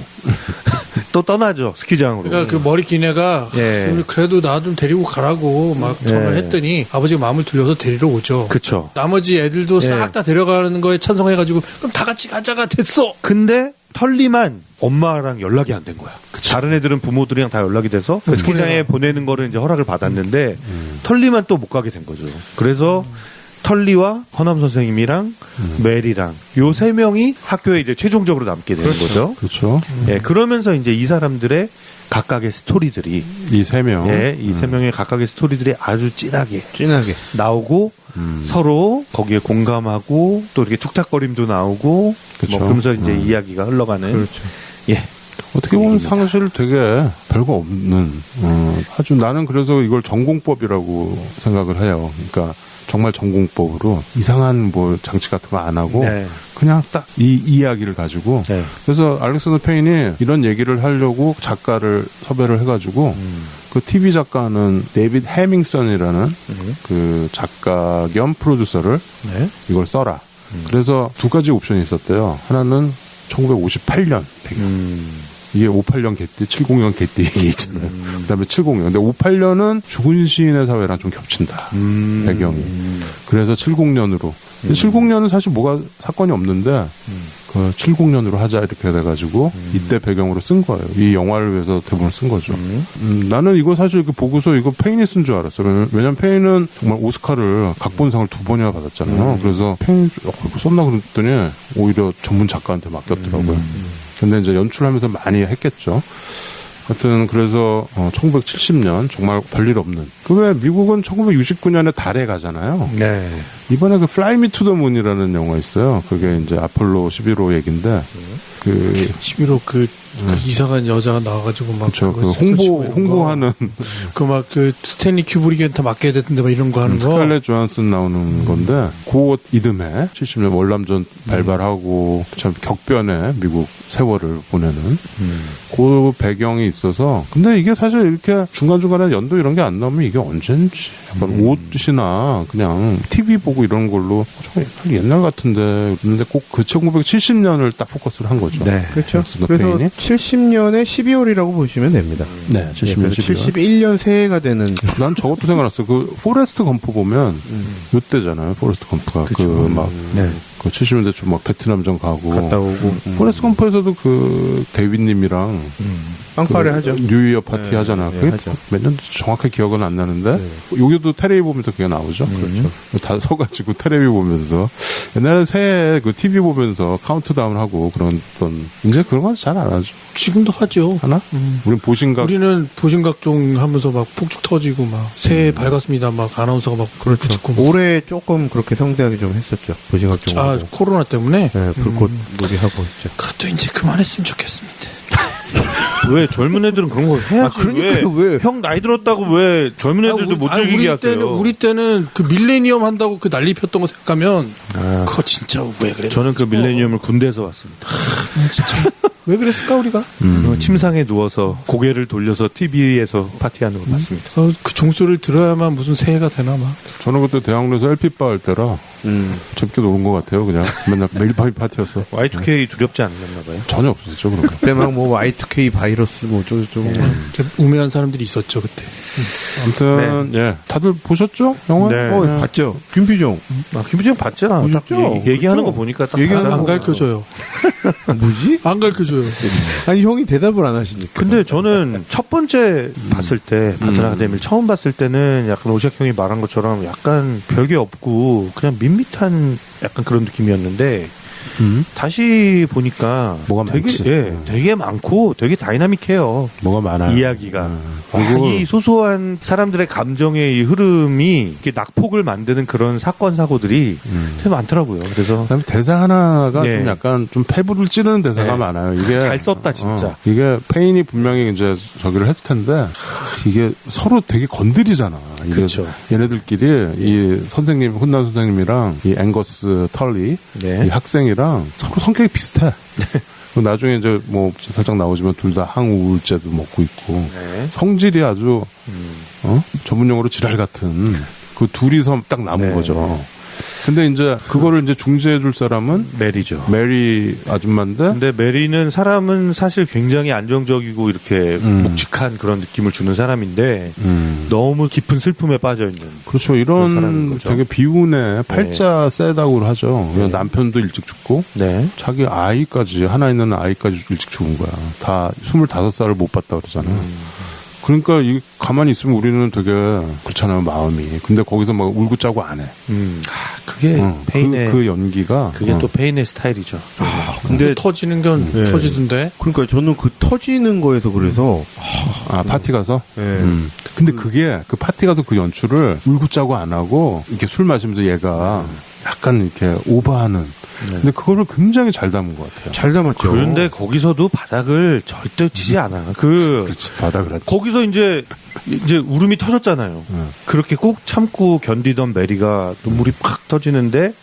또 떠나죠 스키장으로. 그러니까 그 머리 긴 애가 예. 그래도 나 좀 데리고 가라고 막 전화를 했더니 아버지가 마음을 들려서 데리러 오죠. 그쵸. 나머지 애들도 예. 싹 다 데려가는 거에 찬성해가지고 그럼 다 같이 가자가 됐어. 근데 털리만 엄마랑 연락이 안 된 거야. 다른 애들은 부모들이랑 다 연락이 돼서 그 스키장에 보내는 거를 이제 허락을 받았는데 털리만 또 못 가게 된 거죠. 그래서 털리와 허남 선생님이랑 메리랑 요 세 명이 학교에 이제 최종적으로 남게 되는 거죠. 그렇죠. 예, 그러면서 이제 이 사람들의 각각의 스토리들이 이 3명. 예, 이 세 명의 각각의 스토리들이 아주 진하게 나오고 서로 거기에 공감하고 또 이렇게 툭탁거림도 나오고 그쵸. 뭐 그러면서 이제 이야기가 흘러가는 그렇죠. 예. 어떻게 보면 사실 되게 별거 없는 아주 나는 그래서 이걸 전공법이라고 생각을 해요. 그러니까 정말 전공법으로 이상한 뭐 장치 같은 거 안 하고 네. 그냥 딱 이 이야기를 가지고 네. 그래서 알렉산더 페인이 이런 얘기를 하려고 작가를 섭외를 해가지고 그 TV 작가는 데이빗 해밍슨이라는 그 작가 겸 프로듀서를 네. 이걸 써라. 그래서 두 가지 옵션이 있었대요. 하나는 1958년 배경. 이게 58년 개띠, 70년 개띠 있잖아요. 그다음에 70년. 근데 58년은 죽은 시인의 사회랑 좀 겹친다. 배경이. 그래서 70년으로. 70년은 사실 뭐가 사건이 없는데 그 70년으로 하자 이렇게 돼가지고 이때 배경으로 쓴 거예요. 이 영화를 위해서 대본을 쓴 거죠. 나는 이거 사실 그 보고서 이거 페인이 쓴 줄 알았어요. 왜냐면 페인은 정말 오스카를 각본상을 2번이나 받았잖아요. 그래서 페인이 이거 썼나 그랬더니 오히려 전문 작가한테 맡겼더라고요. 근데 이제 연출하면서 많이 했겠죠. 하여튼 그래서 1970년 정말 별일 없는. 그 왜 미국은 1969년에 달에 가잖아요. 네. 이번에 그 Fly Me to the Moon이라는 영화 있어요. 그게 이제 아폴로 11호 얘기인데 그 11호 그 이상한 여자가 나와가지고 막 그쵸, 그거 그 홍보하는 그 막 그 스탠리 큐브릭한테 맡겨야 되는데 막 이런 거 하는 거. 스칼렛 조한슨 나오는 건데 그 이듬해 70년 월남전 발발하고 참 격변의 미국 세월을 보내는 그 배경이 있어서 근데 이게 사실 이렇게 중간중간에 연도 이런 게 안 나오면 이게 언젠지 약간 옷이나 그냥 TV 보고 이런 걸로 정말 옛날 같은데 근데 꼭 그 1970년을 딱 포커스를 한 거죠. 네. 그렇죠. 알렉산더 그래서 페인이. 70년의 12월이라고 보시면 됩니다. 네, 70년 12월. 71년 새해가 되는 난 저것도 생각났어. 그 포레스트 검프 보면 요때잖아요. 포레스트 검프가 그 막 네. 그 70년대 좀 막 베트남전 가고 갔다 오고 포레스트 검프에서도 그 데이빗님이랑 빵파레 그 하죠. 뉴이어 파티 네, 하잖아. 네, 그게 하죠. 몇 년 정확하게 기억은 안 나는데 여기도 테레비 보면서 그게 나오죠. 그렇죠. 다 서가지고 테레비 보면서 옛날에 새해 그 TV 보면서 카운트다운 하고 그런 어떤 이제 그런 건 잘 안 하죠. 지금도 하죠. 하나? 우린 보신각 우리는 보신각종 하면서 막 폭죽 터지고 막 새해 밝았습니다. 막 아나운서가 막 그렇죠. 붙이고 막. 올해 조금 그렇게 성대하게 좀 했었죠. 보신각종. 아 코로나 때문에 네, 불꽃 놀이 하고 있죠. 그것도 이제 그만했으면 좋겠습니다. 왜 젊은 애들은 그런 걸 해야지? 그러니까 왜? 형 나이 들었다고 왜 젊은 애들도 못 즐기게 하세요? 우리 때는 그 밀레니엄 한다고 그 난리 폈던 거 생각하면 그거 진짜 왜 그래? 저는 그 밀레니엄을 군대에서 왔습니다. 진짜 왜 그랬을까 우리가? 침상에 누워서 고개를 돌려서 TV에서 파티하는 걸 봤습니다. 그 종소리를 들어야만 무슨 새해가 되나 막. 저는 그때 대학로에서 LP바 할 때라 재밌게 노는 것 같아요. 그냥 맨날 매일 밤이 파티였어. Y2K 두렵지 않았나 봐요. 전혀 없었죠. 그런 거. 그때 막 뭐 Y2K 바이러스 뭐 어쩌고저쩌고. 이렇게 우매한 사람들이 있었죠 그때. 아무튼 예, 다들 보셨죠? 영화? 네. 봤죠. 김피종. 김부장 봤잖아. 딱 보셨죠? 얘기하는 거 그렇죠. 보니까 딱 얘기하는 봤잖아. 안 가르쳐줘요. 뭐지? 안 가르쳐줘요. 아니 형이 대답을 안 하시니까. 근데 저는 첫 번째 봤을 때 바튼 아카데미를 처음 봤을 때는 약간 오시아 형이 말한 것처럼 약간 별게 없고 그냥 밋밋한 약간 그런 느낌이었는데 다시 보니까 뭐가 되게 많지. 되게 많고 되게 다이나믹해요. 뭐가 많아요. 이야기가. 그리고 이 소소한 사람들의 감정의 이 흐름이 이렇게 낙폭을 만드는 그런 사건 사고들이 되게 많더라고요. 그래서 그다음에 대사 하나가 예. 좀 약간 좀 패부를 찌르는 대사가 예. 많아요. 이게 잘 썼다 진짜. 이게 페인이 분명히 이제 저기를 했을 텐데 이게 서로 되게 건드리잖아. 이게 그렇죠. 얘네들끼리 이 선생님 훈남 선생님이랑 이 앵거스 털리 네. 이 학생이랑 서로 성격이 비슷해. 나중에 이제 뭐 살짝 나오지만 둘 다 항우울제도 먹고 있고 네. 성질이 아주 전문용어로 지랄 같은 그 둘이서 딱 남은 네. 거죠. 근데 이제 그거를 이제 중재해줄 사람은 메리죠. 메리 아줌마인데 근데 메리는 사람은 사실 굉장히 안정적이고 이렇게 묵직한 그런 느낌을 주는 사람인데 너무 깊은 슬픔에 빠져 있는. 그렇죠. 그런 사람인 이런 거죠. 되게 비운의 팔자 세다고 하죠. 네. 남편도 일찍 죽고 네. 자기 아이까지 하나 있는 아이까지 일찍 죽은 거야. 다 25살을 못 봤다 그러잖아요. 그러니까 이 가만히 있으면 우리는 되게 그렇잖아요 마음이. 근데 거기서 막 울고 짜고 안 해. 그게 페인의 그 연기가 그게 또 페인의 스타일이죠. 근데 터지는 건 네. 터지던데. 그러니까 저는 그 터지는 거에서 그래서 파티 가서. 예. 근데 그게 그 파티 가서 그 연출을 울고 짜고 안 하고 이렇게 술 마시면서 얘가 약간 이렇게 오버하는. 근데 그거를 굉장히 잘 담은 것 같아요. 잘 담았죠. 그런데 거기서도 바닥을 절대 치지 않아. 그렇지 바닥을 하지. 거기서 이제 울음이 터졌잖아요. 그렇게 꾹 참고 견디던 메리가 눈물이 팍 터지는데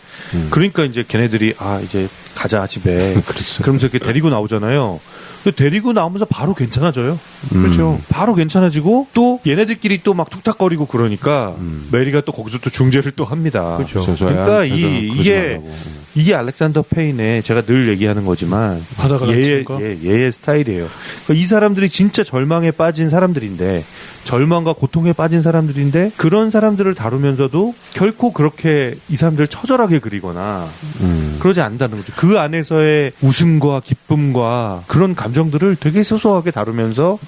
그러니까 이제 걔네들이 이제 가자 집에. 그렇죠. 그러면서 이렇게 데리고 나오잖아요. 근데 데리고 나오면서 바로 괜찮아져요. 그렇죠. 바로 괜찮아지고 또 얘네들끼리 또 막 툭탁거리고 그러니까 메리가 또 거기서 또 중재를 또 합니다. 그렇죠. 그러니까 이게 알렉산더 페인의 제가 늘 얘기하는 거지만 바닥을 안 치는 거? 얘의 스타일이에요. 그러니까 이 사람들이 진짜 절망에 빠진 사람들인데 절망과 고통에 빠진 사람들인데 그런 사람들을 다루면서도 결코 그렇게 이 사람들을 처절하게 그리거나 그러지 않는다는 거죠. 그 안에서의 웃음과 기쁨과 그런 감정들을 되게 소소하게 다루면서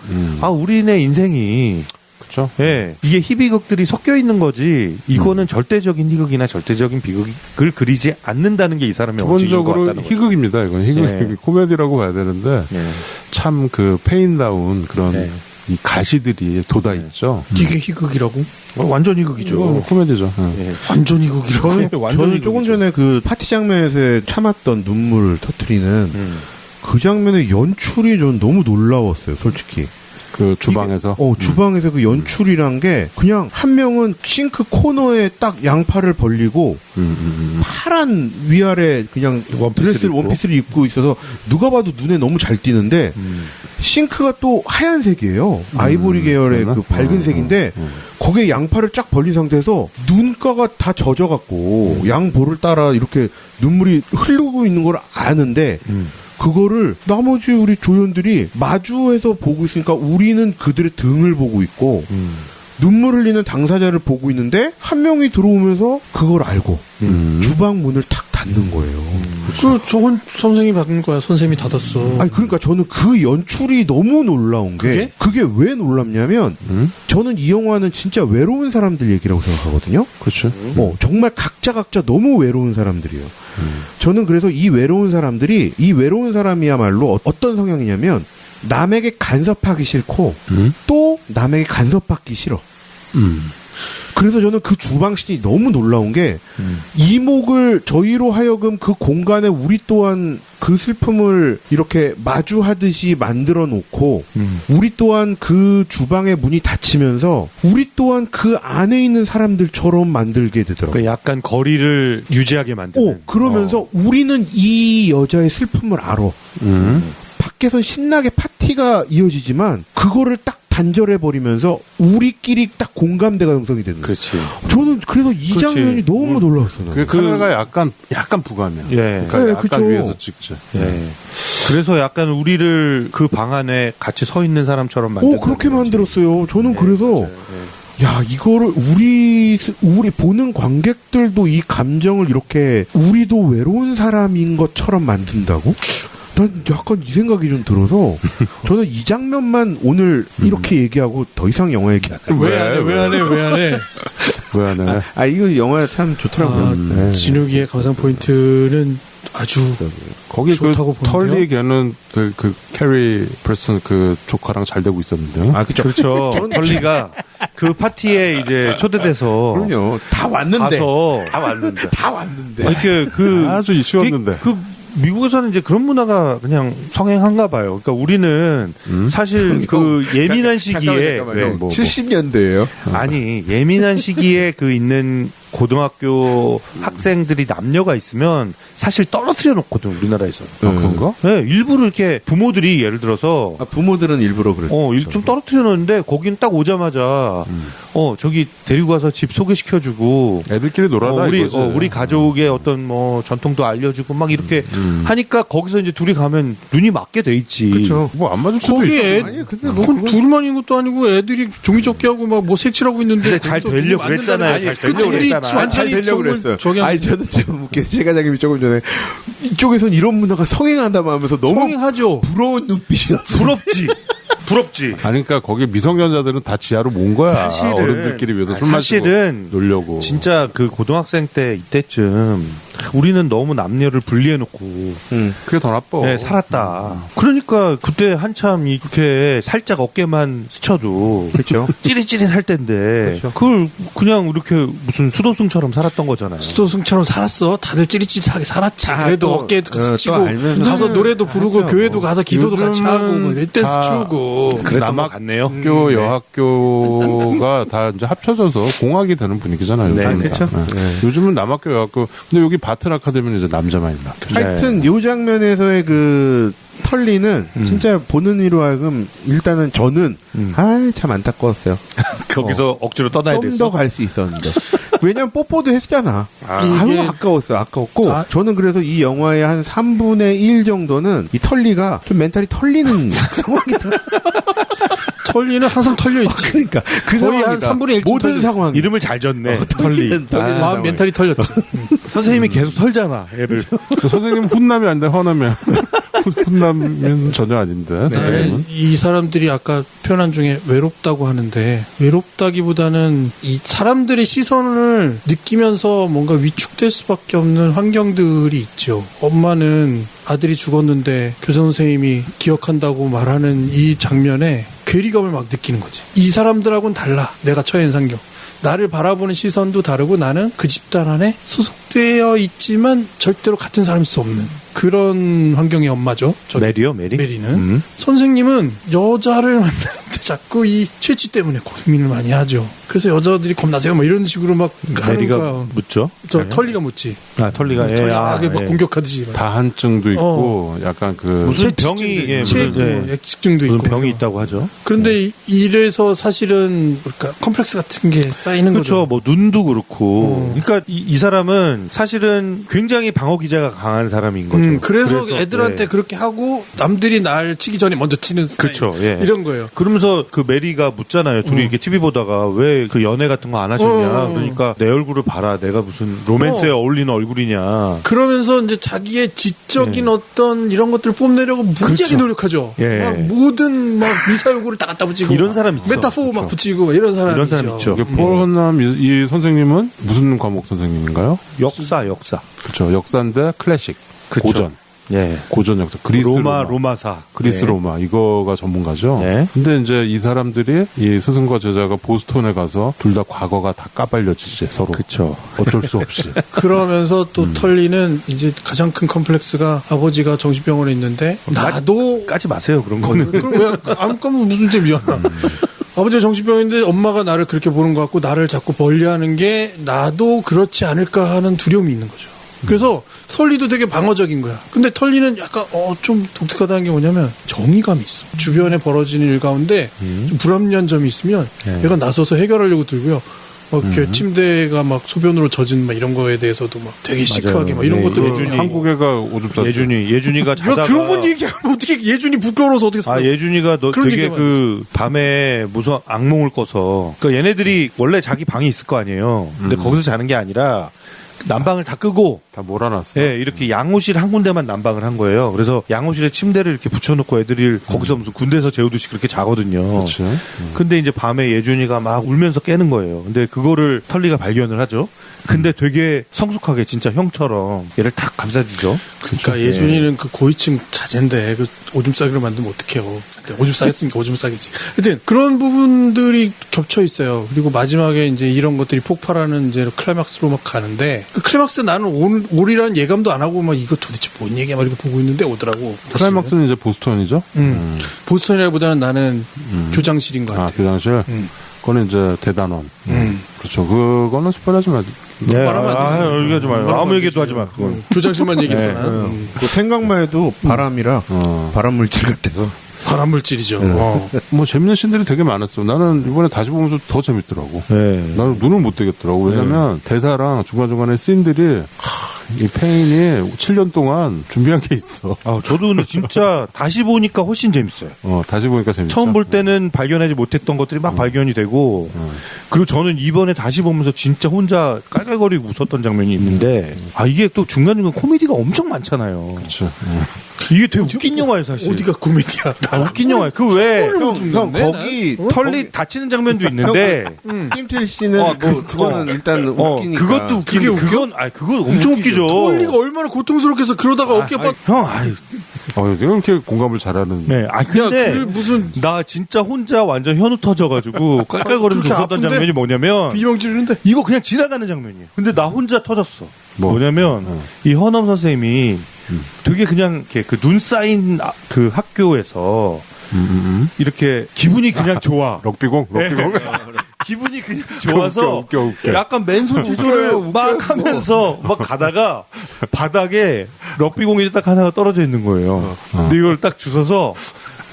우리네 인생이 그렇죠. 예, 이게 희비극들이 섞여 있는 거지. 이거는 절대적인 희극이나 절대적인 비극을 그리지 않는다는 게 이 사람의 원칙인 것 기본적으로 같다는 거죠. 희극입니다. 이건 희극, 네. 코미디라고 봐야 되는데 예. 참 그 페인다운 그런 네. 이 가시들이 돋아 있죠. 이게 희극이라고? 완전 희극이죠. 이건 코미디죠. 예. 완전 희극이라고? 저는 조금 전에 그 파티 장면에서 참았던 눈물을 터트리는 그 장면의 연출이 전 너무 놀라웠어요, 솔직히. 그 주방에서. 주방에서 그 연출이란 게 그냥 한 명은 싱크 코너에 딱 양팔을 벌리고 파란 위아래 그냥 원피스를 입고 있어서 누가 봐도 눈에 너무 잘 띄는데 싱크가 또 하얀색이에요. 아이보리 계열의 그 밝은 색인데 거기에 양팔을 쫙 벌린 상태에서 눈가가 다 젖어갖고 양볼을 따라 이렇게 눈물이 흐르고 있는 걸 아는데 그거를 나머지 우리 조연들이 마주해서 보고 있으니까 우리는 그들의 등을 보고 있고 눈물 흘리는 당사자를 보고 있는데 한 명이 들어오면서 그걸 알고 주방 문을 탁 닫는 거예요. 저건 선생님이 받은 거야. 선생님이 닫았어. 아니 그러니까 저는 그 연출이 너무 놀라운 게 그게 왜 놀랍냐면 저는 이 영화는 진짜 외로운 사람들 얘기라고 생각하거든요. 그렇죠. 정말 각자 너무 외로운 사람들이에요. 저는 그래서 이 외로운 사람이야말로 어떤 성향이냐면 남에게 간섭하기 싫고 또 남에게 간섭받기 싫어. 그래서 저는 그 주방씬이 너무 놀라운 게 이목을 저희로 하여금 그 공간에 우리 또한 그 슬픔을 이렇게 마주하듯이 만들어 놓고 우리 또한 그 주방의 문이 닫히면서 우리 또한 그 안에 있는 사람들처럼 만들게 되더라고요. 그러니까 약간 거리를 유지하게 만드는. 그러면서 우리는 이 여자의 슬픔을 알아. 밖에선 신나게 파티가 이어지지만 그거를 딱 단절해버리면서 우리끼리 딱 공감대가 형성이 되는 거예요. 그렇지. 저는 그래서 이 그렇지. 장면이 너무 놀라웠어요. 그 카메라가 약간 부감이야. 예. 그러니까 약간 그쵸. 위에서 찍지. 예. 그래서 약간 우리를 그 방 안에 같이 서 있는 사람처럼 만든다는 그렇게 거지. 만들었어요. 저는 그래서 맞아요. 야 이거를 우리 보는 관객들도 이 감정을 이렇게 우리도 외로운 사람인 것처럼 만든다고? 난 약간 이 생각이 좀 들어서 저는 이 장면만 오늘 이렇게 얘기하고 더 이상 영화 얘기 안 해요. 왜 안 해? 왜 안 해? 왜 안 해? 왜 안 해? 아 이거 영화 참 좋더라고요. 네. 진욱이의 감상 포인트는 아주 거기 그 좋다고 보는데요? 털리 걔는 그 캐리 프레슨 그 조카랑 잘 되고 있었는데요. 아, 그렇죠. 털리가 그 파티에 이제 초대돼서 그럼요. 다 왔는데. 가서 다 왔는데. 이렇게 그 아주 이슈였는데. 그 미국에서는 이제 그런 문화가 그냥 성행한가 봐요. 그러니까 우리는 사실 그 예민한 시기에 왜, 뭐, 70년대예요. 아니 예민한 시기에 그 있는 고등학교 학생들이 남녀가 있으면 사실 떨어뜨려 놓거든 우리나라에서. 그런가? 네, 일부러 이렇게 부모들이 예를 들어서 부모들은 일부러 그랬죠. 좀 떨어뜨려 놓는데 거긴 딱 오자마자 저기 데리고 가서 집 소개시켜주고 애들끼리 놀아라 이거지. 우리 가족의 어떤 뭐 전통도 알려주고 막 이렇게 하니까 거기서 이제 둘이 가면 눈이 맞게 돼 있지. 그렇죠. 뭐 안 맞을 수도 거기 있어. 애, 아니, 근데 그건 둘만 있는 것도 아니고 애들이 종이접기하고 막 뭐 색칠하고 있는데 근데 잘 거기서 되려고 눈이 그랬잖아요. 맞는다는 잘 되려고 그 둘이 그랬잖아. 완전히 잘 되려고 정말 그랬어요. 저기 아니 저도 좀 웃겨. 최 과장님이 조금 전에 이쪽에선 이런 문화가 성행한다고 하면서 너무 성행하죠. 부러운 눈빛이었어. 부럽지. 아니 그러니까 거기 미성년자들은 다 지하로 모은 거야. 사실은- 어른들끼리 위해서 술 사실은 마시고 놀려고. 진짜 그 고등학생 때 이때쯤 우리는 너무 남녀를 분리해놓고 그게 더 나빠. 네, 살았다. 그러니까 그때 한참 이렇게 살짝 어깨만 스쳐도 그렇죠. 찌릿찌릿할 때인데 그렇죠. 그걸 그냥 이렇게 무슨 수도승처럼 살았던 거잖아요. 수도승처럼 살았어. 다들 찌릿찌릿하게 살았지. 아, 그래도 또, 어깨도 또 스치고 알면서 가서 노래도 부르고 하죠. 교회도 가서 기도도 같이 요즘은 하고 뭐 댄스 다 추고. 그랬던 것 같네요. 학교 여학교가 다 이제 합쳐져서 공학이 되는 분위기잖아요. 네, 요즘은. 그렇죠. 요즘은 남학교 여학교. 근데 여기 바튼 아카데미는 이제 남자만 있는 학교. 하여튼 요 장면에서의 그 털리는 진짜 보는 이로 하여금 일단은 저는 참 안타까웠어요. 거기서 억지로 떠나야 좀 더 됐어. 갈 수 있었는데. 왜냐면 뽀뽀도 했잖아. 이게- 아까웠어요. 아까웠고 아. 저는 그래서 이 영화의 한 3분의 1 정도는 이 털리가 좀 멘탈이 털리는 상황이다. 털리는 항상 털려 있지. 그러니까 그 거의 한 상황이다. 3분의 1 모든 상황. 이름을 잘 졌네. 털리. 마음 멘탈이 털렸지. 선생님이 계속 털잖아. 애를. 선생님 훈남이 안 돼, 허남이야. 훈남은 전혀 아닌데. 선생님은. 이 사람들이 아까 표현한 중에 외롭다고 하는데 외롭다기보다는 이 사람들의 시선을 느끼면서 뭔가 위축될 수밖에 없는 환경들이 있죠. 엄마는 아들이 죽었는데 교장 선생님이 기억한다고 말하는 이 장면에 괴리감을 막 느끼는 거지. 이 사람들하고는 달라. 내가 처해 있는 환경. 나를 바라보는 시선도 다르고 나는 그 집단 안에 소속되어 있지만 절대로 같은 사람일 수 없는 그런 환경의 엄마죠. 메리요, 메리? 메리는. 선생님은 여자를 만나는데 자꾸 이 채취 때문에 고민을 많이 하죠. 그래서 여자들이 겁나세요. 뭐 이런 식으로 막 하는 메리가 거야. 묻죠? 저 털리가 묻지. 아, 털리가. 털리가 막 공격하듯이. 다한증도 있고, 약간 그. 무슨 병이, 예, 체액, 무슨, 예. 액식증도 있고. 무슨 병이 있다고 하죠. 그런데 이래서 사실은 그러니까 컴플렉스 같은 게 쌓이는 그렇죠. 거죠. 뭐 눈도 그렇고. 그러니까 이 사람은 사실은 굉장히 방어 기제가 강한 사람인 거죠. 그래서 애들한테 예. 그렇게 하고 남들이 날 치기 전에 먼저 치는 스타일. 그렇죠. 예. 이런 거예요. 그러면서 그 메리가 묻잖아요. 둘이 이렇게 TV 보다가 왜 그 연애 같은 거 안 하셨냐. 그러니까 내 얼굴을 봐라. 내가 무슨 로맨스에 어울리는 얼굴이냐. 그러면서 이제 자기의 지적인 어떤 이런 것들을 뽐내려고 무지하게 그렇죠. 노력하죠. 예. 막 모든 막 미사 요구를 다 갖다 붙이고 이런 사람 있어. 메타포 막 그렇죠. 붙이고 막 이런 사람 이런 사람 있죠. 이게 폴 헌남 이 선생님은 무슨 과목 선생님인가요? 역사. 그렇죠. 역사인데 클래식. 그쵸. 고전. 예. 고전 역사. 그리스 로마사. 그리스 예. 로마 이거가 전문가죠. 네. 근데 이제 이 사람들이 이 스승과 제자가 보스턴에 가서 둘 다 과거가 다 까발려지지 서로. 그쵸. 어쩔 수 없이. 그러면서 또 털리는 이제 가장 큰 컴플렉스가 아버지가 정신병원에 있는데 나도 까지 마세요. 그런 거는. 그럼 왜 안 까면 무슨 재미야? 아버지가 정신병인데 엄마가 나를 그렇게 보는 것 같고 나를 자꾸 멀리하는 게 나도 그렇지 않을까 하는 두려움이 있는 거죠. 그래서 털리도 되게 방어적인 거야. 근데 털리는 약간 좀 독특하다는 게 뭐냐면 정의감이 있어. 주변에 벌어지는 일 가운데 좀 불합리한 점이 있으면 얘가 나서서 해결하려고 들고요. 이렇게 침대가 막 소변으로 젖은 막 이런 거에 대해서도 막 되게 시크하게 막 이런 것들을 예준이. 한국 애가 오줌 쌌죠. 예준이가 자다가. 야, 그런 건 얘기하면 어떻게 예준이 부끄러워서 어떻게 아, 예준이가 그런 되게 얘기만 그 밤에 무슨 악몽을 꿔서. 그러니까 얘네들이 원래 자기 방이 있을 거 아니에요. 근데 거기서 자는 게 아니라 난방을 다 끄고 다 몰아놨어. 예, 이렇게 양호실 한 군데만 난방을 한 거예요. 그래서 양호실에 침대를 이렇게 붙여놓고 애들이 거기서 무슨 군대에서 재우듯이 그렇게 자거든요. 그렇지. 근데 이제 밤에 예준이가 막 울면서 깨는 거예요. 근데 그거를 털리가 발견을 하죠. 근데 되게 성숙하게 진짜 형처럼 얘를 탁 감싸주죠. 그러니까 예준이는 그 고위층 자제인데 그 오줌 싸기로 만들면 어떡해요. 오줌 싸겠으니까 오줌 싸겠지. 하여튼 그런 부분들이 겹쳐 있어요. 그리고 마지막에 이제 이런 것들이 폭발하는 이제 클라이막스로 막 가는데 그 클라이막스 나는 올이라는 예감도 안 하고 막 이거 도대체 뭔 얘기야 막 이렇게 보고 있는데 오더라고. 클라이막스는 이제 보스턴이죠. 보스턴이라기보다는 나는 교장실인 것 같아요. 교장실. 그거는 이제 대단원. 그렇죠. 그거는 스포일하지 마. 네, 말하면 안 되지. 얘기하지 마요. 아무 얘기도 하지 마. 그건. 교장실만 얘기했어 난. 그 생각만 해도 바람이라 발암 물질 같아서. 발암물질이죠. 뭐 재밌는 씬들이 되게 많았어. 나는 이번에 다시 보면서 더 재밌더라고. 네. 나는 눈을 못 뜨겠더라고. 왜냐면 대사랑 중간중간에 씬들이 이 페인이 7년 동안 준비한 게 있어. 아, 저도 근데 진짜 다시 보니까 훨씬 재밌어요. 다시 보니까 재밌어. 처음 볼 때는 발견하지 못했던 것들이 막 발견이 되고, 그리고 저는 이번에 다시 보면서 진짜 혼자 깔깔거리고 웃었던 장면이 있는데, 아, 이게 또 중간중간 코미디가 엄청 많잖아요. 그렇죠. 이게 되게 웃긴 영화예요, 사실. 어디가 코미디야? 아, 웃긴 영화예요. 그 외에, 형 거기 털리 다치는 장면도 있는데, 김태일 씨는 뭐 그거는 일단 웃기니까. 그것도 웃기게 그건, 그건 엄청 웃기죠. 톨리가 얼마나 고통스럽겠어. 그러다가 어깨 빠. 형, 아이, 내가 이렇게 공감을 잘하는. 네. 아, 근데, 그래 무슨 나 진짜 혼자 완전 현우 터져가지고 깔깔거리면서 그렇게 웃었던 아픈데? 장면이 뭐냐면, 비명 지르는데. 이거 그냥 지나가는 장면이에요. 근데 나 혼자 터졌어. 뭐? 뭐냐면 이 허넘 선생님이 되게 그냥 이렇게 그 눈 쌓인 그 학교에서 이렇게 기분이 그냥 좋아. 럭비공. 기분이 그냥 좋아서 웃겨. 약간 맨손 체조를 막 하면서 막 가다가 바닥에 럭비공이 딱 하나가 떨어져 있는 거예요. 근데 이걸 딱 주워서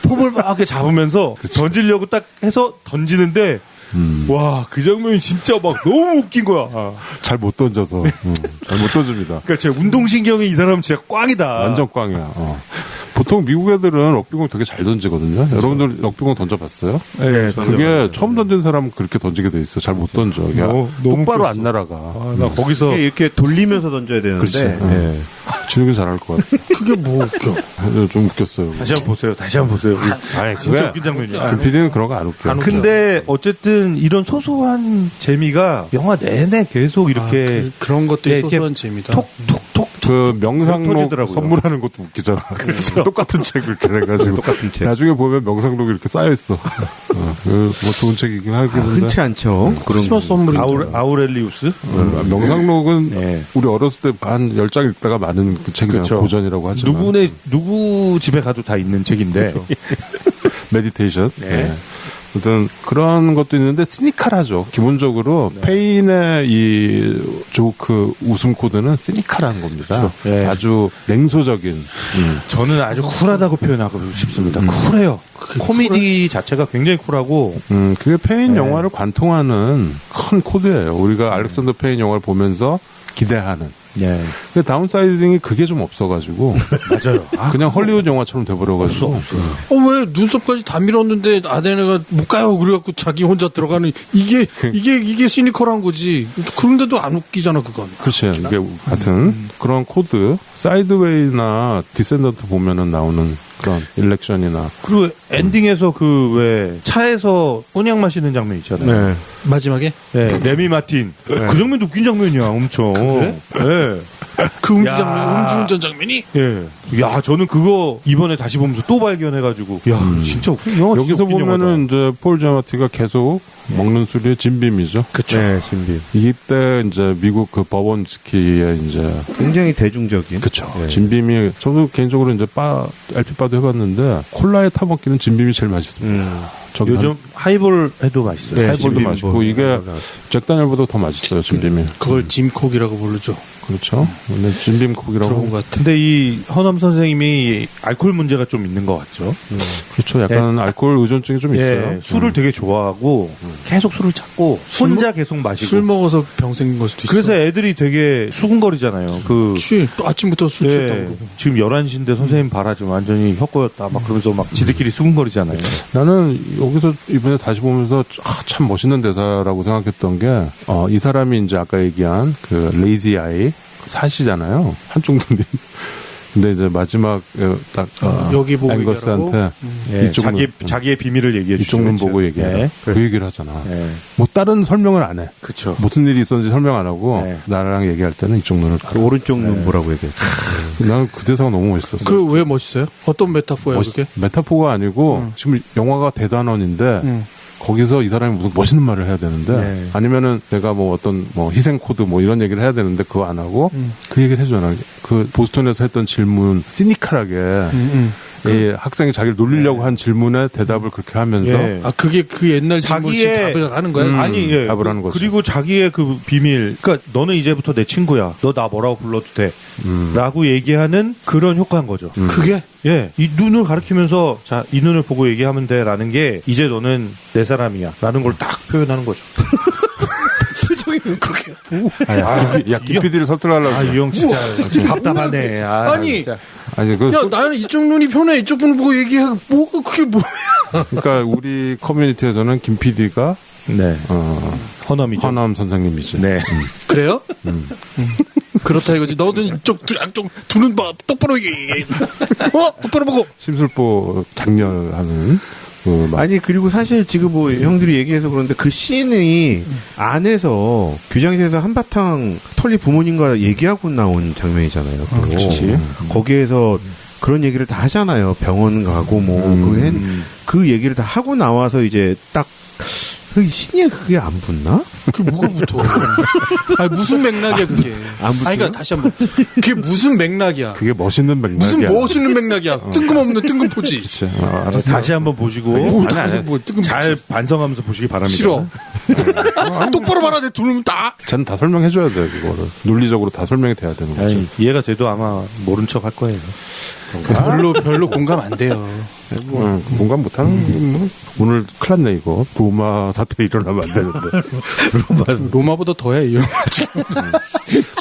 폼을 막 이렇게 잡으면서 던지려고 딱 해서 던지는데 와, 그 장면이 진짜 막 너무 웃긴 거야. 잘 못 던져서. 잘 못 던집니다. 그러니까 제 운동신경이 이 사람은 진짜 꽝이다. 완전 꽝이야. 보통 미국 애들은 럭비공 되게 잘 던지거든요. 그렇죠. 여러분들 럭비공 던져봤어요? 네, 그게 처음 던진 사람은 그렇게 던지게 돼 있어. 잘 못 던져. 너무 똑바로 웃겼어. 안 날아가. 나 거기서 이렇게 돌리면서 던져야 되는데. 그렇지. 네. 진욱이 잘할 것 같아. 그게 뭐 웃겨. 좀 웃겼어요. 다시 한번 보세요. 다시 한번 보세요. 진짜 왜? 웃긴 장면이야. PD는 그런 거 안 웃겨. 근데 어쨌든 이런 소소한 재미가 영화 내내 계속 이렇게 그런 것들이 네, 이렇게 소소한 재미다. 톡톡톡 그 명상록 터지더라고요. 선물하는 것도 웃기잖아. 똑같은 책을 이렇게 해가지고. 똑같은 책. 나중에 보면 명상록이 이렇게 쌓여있어. 뭐 좋은 책이긴 하긴 한데. 흔치 않죠. 그런 크리스마스 선물인데. 아우렐리우스? 명상록은 네. 우리 어렸을 때 한 10장 읽다가 많은 그 책이잖아. 그렇죠. 고전이라고 하지만. 누구 집에 가도 다 있는 책인데. 메디테이션. 네. 네. 아무튼 그런 것도 있는데 시니컬하죠. 기본적으로 페인의 이 조크 웃음 코드는 시니컬한 겁니다. 네. 아주 냉소적인. 저는 아주 쿨하다고 표현하고 싶습니다. 쿨해요. 코미디 자체가 굉장히 쿨하고. 그게 페인 네. 영화를 관통하는 큰 코드예요. 우리가 알렉산더 페인 영화를 보면서 기대하는. 네. 근데 다운사이징이 그게 좀 없어가지고 맞아요. 그냥 헐리우드 영화처럼 돼버려가지고 왜 눈썹까지 다 밀었는데 아데네가 못 가요. 그래갖고 자기 혼자 들어가는 이게 시니컬한 거지. 그런데도 안 웃기잖아 그건. 그렇지. 이게 같은 그런 코드 사이드웨이나 디센던트 보면은 나오는 그런 일렉션이나 그리고 엔딩에서 그 왜 차에서 꼬냑 마시는 장면 있잖아요. 마지막에 네, 레미 마틴. 그 장면도 웃긴 장면이야, 엄청. 그래? 네. 그 음주 야. 장면, 음주운전 장면이 예. 야, 저는 그거 이번에 다시 보면서 또 발견해가지고, 야, 진짜 웃긴 영화. 여기서 보면은 이제 폴 자마티가 계속 먹는 술이 진빔이죠. 그쵸. 네, 신비. 이때 이제 미국 그 버번 스키의 이제 굉장히 대중적인. 그쵸. 진빔이 저도 개인적으로 이제 LP바도 해봤는데 콜라에 타먹기는 진빔이 제일 맛있습니다. 저기 요즘 하이볼 해도 맛있어요. 네, 하이볼도 진빔 맛있고 뭐. 이게 잭다니엘보다 더 맛있어요. 진빔이. 그걸 짐콕이라고 부르죠. 그렇죠. 근데 진빔콕이라고. 들어본 것 같아. 근데 이 허넘 선생님이 알코올 문제가 좀 있는 것 같죠. 그렇죠. 약간 알코올 의존증이 좀 있어요. 예, 술을 되게 좋아하고 계속 술을 찾고 혼자 계속 마시고. 술 먹어서 병 생긴 걸 수도 있어. 그래서 애들이 되게 수근거리잖아요. 그렇지. 또 아침부터 술 취했다고 그러고. 지금 11시인데 선생님 봐라 지금 완전히 혀꼬였다 막 그러면서 막 지들끼리 수근거리잖아요. 나는 여기서 이번에 다시 보면서 참 멋있는 대사라고 생각했던 게, 이 사람이 이제 아까 얘기한 그 레이지 아이 사시잖아요. 한쪽 눈이. 근데 이제 마지막 딱 여기 보고 앵거스한테 예, 이쪽 눈, 자기의 비밀을 얘기해 주죠. 이쪽 눈 보고 얘기해. 예. 그 얘기를 하잖아. 예. 뭐 다른 설명을 안 해. 그쵸. 무슨 일이 있었는지 설명 안 하고 네. 나랑 얘기할 때는 이쪽 눈을 그 오른쪽 눈 보라고 얘기했죠. 나는 그 대사가 너무 멋있었어. 그 왜 멋있어요? 어떤 메타포예요, 그게? 메타포가 아니고 지금 영화가 대단원인데 거기서 이 사람이 무슨 멋있는 말을 해야 되는데 네. 아니면은 내가 뭐 어떤 뭐 희생 코드 뭐 이런 얘기를 해야 되는데 그거 안 하고 그 얘기를 해주잖아. 그 보스턴에서 했던 질문 시니컬하게 이 학생이 자기를 놀리려고 한 질문에 대답을 그렇게 하면서 예. 아, 그게 그 옛날 질문 지금 답을 하는 거야? 아니, 예. 답을 하는 거죠. 그리고 자기의 그 비밀, 그러니까 너는 이제부터 내 친구야. 너 나 뭐라고 불러도 돼. 라고 얘기하는 그런 효과인 거죠. 그게? 예. 이 눈을 가리키면서 자, 이 눈을 보고 얘기하면 돼. 라는 게 이제 너는 내 사람이야. 라는 걸 딱 표현하는 거죠. 그게. 야, 김PD를 설득하려고. 아, 이 형 진짜 답답하네. 아니, 진짜. 아니, 그 야, 나는 이쪽 눈이 편해. 이쪽 눈 보고 얘기하고, 그게 뭐야? 그러니까 우리 커뮤니티에서는 김PD가 네. 허남이죠. 허남 선생님이지. 네. 그래요? 그렇다 이거지. 너는 양쪽 두 눈 봐. 똑바로 얘기해. 똑바로 보고. 심술보 장렬하는 그 막. 아니 그리고 사실 지금 뭐 형들이 얘기해서 그런데 그 씬이 안에서 교장실에서 한바탕 털리 부모님과 얘기하고 나온 장면이잖아요. 그렇지. 거기에서 그런 얘기를 다 하잖아요. 병원 가고 뭐 그 얘기를 다 하고 나와서 이제 딱 그 신이 그게 안 붙나? 그게 뭐가 붙어? 아니, 무슨 맥락이야, 그게. 안 붙어요? 아니, 그러니까 다시 한 번. 그게 무슨 맥락이야? 그게 멋있는 맥락이야. 무슨 멋있는 맥락이야? 뜬금없는 뜬금포지. 그치. 알았어. 다시 한번 보시고 뭐, 아니, 아니, 뭐, 뜬금포지. 잘 반성하면서 보시기 바랍니다. 싫어. 똑바로 말아, 내 두 눈 다. 쟤는 다 설명해줘야 돼, 그거를. 논리적으로 다 설명이 돼야 되는 거지. 아니, 이해가 돼도 아마 모른 척 할 거예요. 별로 공감 안 돼요. 공감 못하는, 뭐, 오늘 큰일 났네, 이거. 로마 사태 일어나면 안 되는데. 로마보다 더해, 이 영화.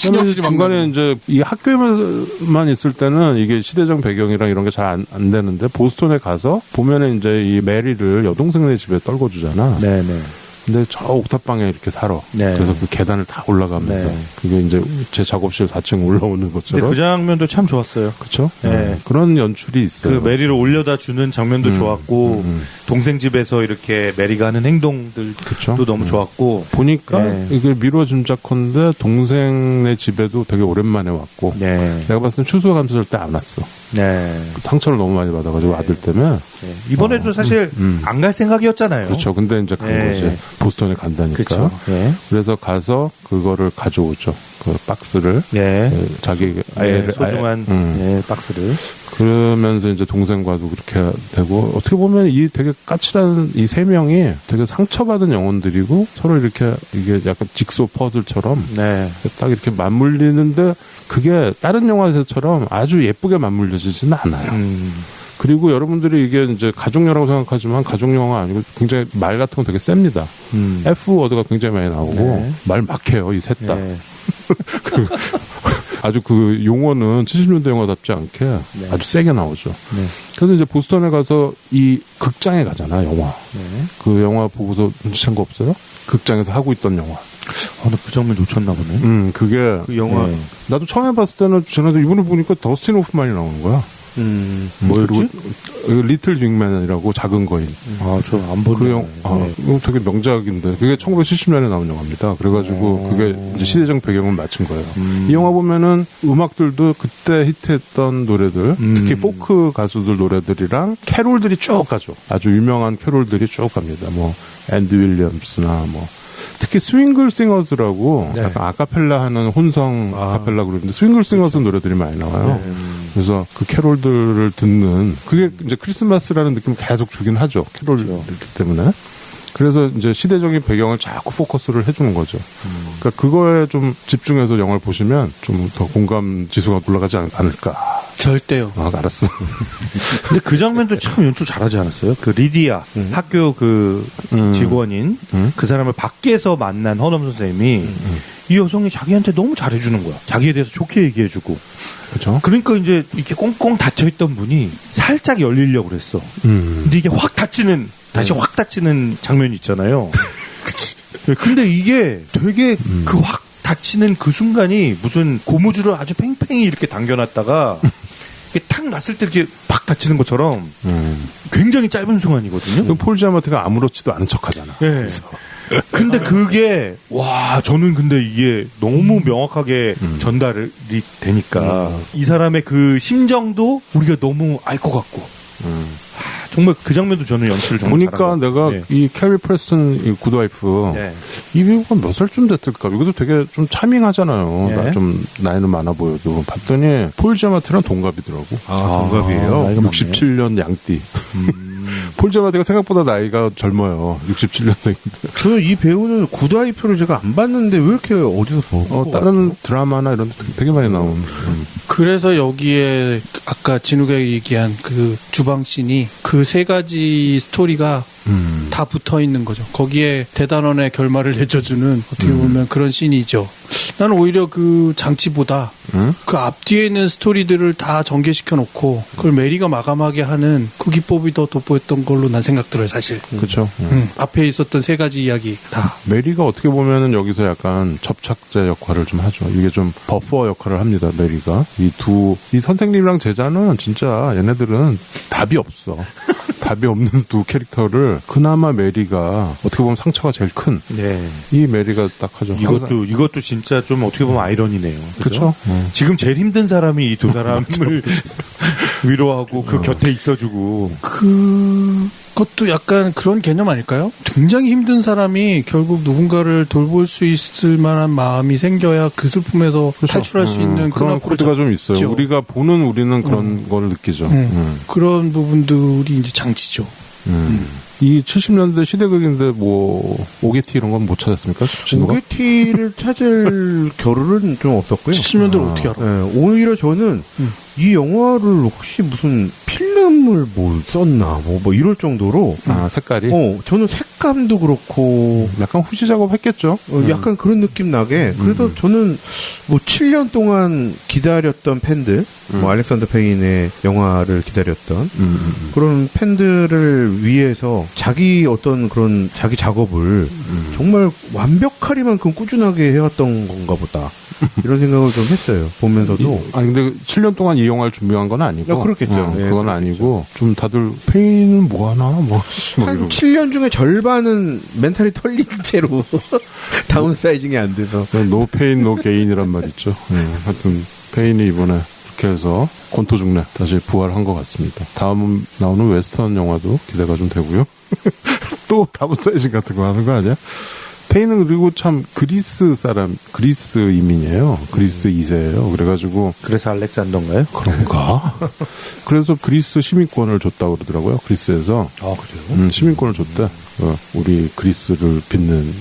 그러면 중간에 이제 이 학교에만 있을 때는 이게 시대적 배경이랑 이런 게 잘 안 되는데 보스턴에 가서 보면은 이제 이 메리를 여동생네 집에 떨궈 주잖아. 네네. 근데 저 옥탑방에 이렇게 살아. 네. 그래서 그 계단을 다 올라가면서 네. 그게 이제 제 작업실 4층 올라오는 근데 것처럼. 그 장면도 참 좋았어요. 그렇죠? 네. 그런 연출이 있어요. 그 메리를 올려다 주는 장면도 좋았고 동생 집에서 이렇게 메리가 하는 행동들도 그쵸? 너무 좋았고 보니까 네. 이게 미뤄 짐작컨대 동생네 집에도 되게 오랜만에 왔고 네. 내가 봤을 땐 추수감사절 때 안 왔어. 네. 상처를 너무 많이 받아가지고 아들 때문에. 네. 이번에도 사실 안 갈 생각이었잖아요. 그렇죠. 근데 이제 간 네. 거지. 보스턴에 간다니까. 그렇죠. 네. 그래서 가서 그거를 가져오죠. 그 박스를. 네. 자기 네, 소중한 네, 박스를. 그러면서 이제 동생과도 그렇게 되고 어떻게 보면 이 되게 까칠한 이 세 명이 되게 상처받은 영혼들이고 서로 이렇게 이게 약간 직소 퍼즐처럼 네. 딱 이렇게 맞물리는데 그게 다른 영화에서처럼 아주 예쁘게 맞물려지지는 않아요. 그리고 여러분들이 이게 이제 가족영화라고 생각하지만 가족영화가 아니고 굉장히 말 같은 건 되게 셉니다. F워드가 굉장히 많이 나오고 네. 말 막해요. 이 셋 다. 네. 아주 그 용어는 70년대 영화답지 않게 아주 세게 나오죠. 네. 그래서 이제 보스턴에 가서 이 극장에 가잖아, 영화. 네. 그 영화 보고서 눈치챈 거 없어요? 극장에서 하고 있던 영화. 나 그 장면 놓쳤나 보네. 그게 그 영화 네. 나도 처음에 봤을 때는 쟤네들 이번에 보니까 더스틴 호프만이 나오는 거야. 뭐였지? 리틀 빅맨이라고 작은 거인. 아, 저 안 보네. 그 이거 되게 명작인데 그게 1970년에 나온 영화입니다. 그래가지고 그게 이제 시대적 배경을 맞춘 거예요. 이 영화 보면은 음악들도 그때 히트했던 노래들, 특히 포크 가수들 노래들이랑 캐롤들이 쭉 가죠. 아주 유명한 캐롤들이 쭉 갑니다. 뭐 앤디 윌리엄스나 뭐. 특히 스윙글 싱어즈라고 네. 약간 아카펠라 하는 혼성 아카펠라 그룹인데 스윙글 싱어즈 노래들이 많이 나와요. 그래서 그 캐롤들을 듣는 그게 이제 크리스마스라는 느낌을 계속 주긴 하죠. 캐롤이기 때문에. 그래서 이제 시대적인 배경을 자꾸 포커스를 해주는 거죠. 그러니까 그거에 좀 집중해서 영화를 보시면 좀 더 공감 지수가 올라가지 않을까. 절대요. 알았어. 근데 그 장면도 참 연출 잘하지 않았어요? 그 리디아 학교 그 직원인 그 사람을 밖에서 만난 허넘 선생님이 이 여성이 자기한테 너무 잘해주는 거야. 자기에 대해서 좋게 얘기해주고. 그렇죠. 그러니까 이제 이렇게 꽁꽁 닫혀있던 문이 살짝 열리려고 그랬어. 근데 이게 확 닫히는 다시 확 닫히는 장면이 있잖아요. 그치. 근데 이게 되게 그 확 닫히는 그 순간이 무슨 고무줄을 아주 팽팽히 이렇게 당겨놨다가 이게 탁 놨을 때 이렇게 팍 닫히는 것처럼 굉장히 짧은 순간이거든요. 폴 지아마트가 아무렇지도 않은 척하잖아. 네. 그래서. 근데 그게 와 저는 근데 이게 너무 명확하게 전달이 되니까 이 사람의 그 심정도 우리가 너무 알 것 같고 정말 그 장면도 저는 연출을 정말 보니까 잘한 것 내가 같아요. 이 캐리 프레스턴 이 굿와이프 네. 이 배우가 몇 살쯤 됐을까? 이것도 되게 좀 차밍하잖아요. 네. 나 좀 나이는 많아 보여도 봤더니 폴 지아마트랑 동갑이더라고. 동갑이에요. 나이가 67년 양띠. 폴 지아마트가 생각보다 나이가 젊어요. 67년생인데. 저는 이 배우는 굿와이프를 제가 안 봤는데 왜 이렇게 어디서 보고 다른 드라마나 이런 데 되게 많이 나온. 그래서 여기에 아까 진우가 얘기한 그 주방씬이 그 세 가지 스토리가 다 붙어 있는 거죠. 거기에 대단원의 결말을 내줘주는 어떻게 보면 그런 씬이죠. 나는 오히려 그 장치보다 그 앞뒤에 있는 스토리들을 다 전개시켜 놓고 그걸 메리가 마감하게 하는 그 기법이 더 돋보였던 걸로 난 생각 들어요, 사실. 그렇죠. 앞에 있었던 세 가지 이야기 다. 메리가 어떻게 보면은 여기서 약간 접착제 역할을 좀 하죠. 이게 좀 버퍼 역할을 합니다, 메리가. 이 선생님이랑 제자는 진짜 얘네들은 답이 없어. 답이 없는 두 캐릭터를 그나마 메리가 어떻게 보면 상처가 제일 큰 이 네. 메리가 딱 하죠. 이것도 진짜 좀 어떻게 보면 아이러니네요. 그렇죠. 지금 제일 힘든 사람이 이 두 사람을 위로하고 그 곁에 있어주고. 그것도 약간 그런 개념 아닐까요? 굉장히 힘든 사람이 결국 누군가를 돌볼 수 있을 만한 마음이 생겨야 그 슬픔에서 탈출할 수 있는 그런 코드가 좀 있어요. 있죠. 우리는 그런 걸 느끼죠. 그런 부분들이 이제 장치죠. 이 70년대 시대극인데 뭐 오게티 이런 건 못 찾았습니까? 오게티를 찾을 겨를은 좀 없었고요. 70년대를 어떻게 알아? 네, 오히려 저는 이 영화를 혹시 무슨 필름을 뭐 썼나 뭐 이럴 정도로 색깔이 저는 색감도 그렇고 약간 후시 작업했겠죠. 약간 그런 느낌 나게 그래서 저는 뭐 7년 동안 기다렸던 팬들 뭐 알렉산더 페인의 영화를 기다렸던 그런 팬들을 위해서 자기 어떤 그런 자기 작업을 정말 완벽하리만큼 꾸준하게 해왔던 건가 보다 이런 생각을 좀 했어요. 보면서도 아니 근데 7년 동안 이 영화를 준비한 건 아니고 그렇겠죠. 예, 그건 아니고 좀 다들 페인은 뭐 하나 한 7년 중에 절반은 멘탈이 털린 채로 다운사이징이 안 돼서 노 페인 노 게인이란 말 있죠. 하여튼 페인이 이번에 이렇게 해서 권토 중래 다시 부활한 것 같습니다. 다음 나오는 웨스턴 영화도 기대가 좀 되고요. 또 다운사이징 같은 거 하는 거 아니야? 페인은 그리고 참 그리스 이민이에요. 그리스 2세예요. 그래가지고 그래서 알렉산더인가요? 그런가? 그래서 그리스 시민권을 줬다고 그러더라고요. 그리스에서. 그래요? 시민권을 줬대. 우리 그리스를 빚는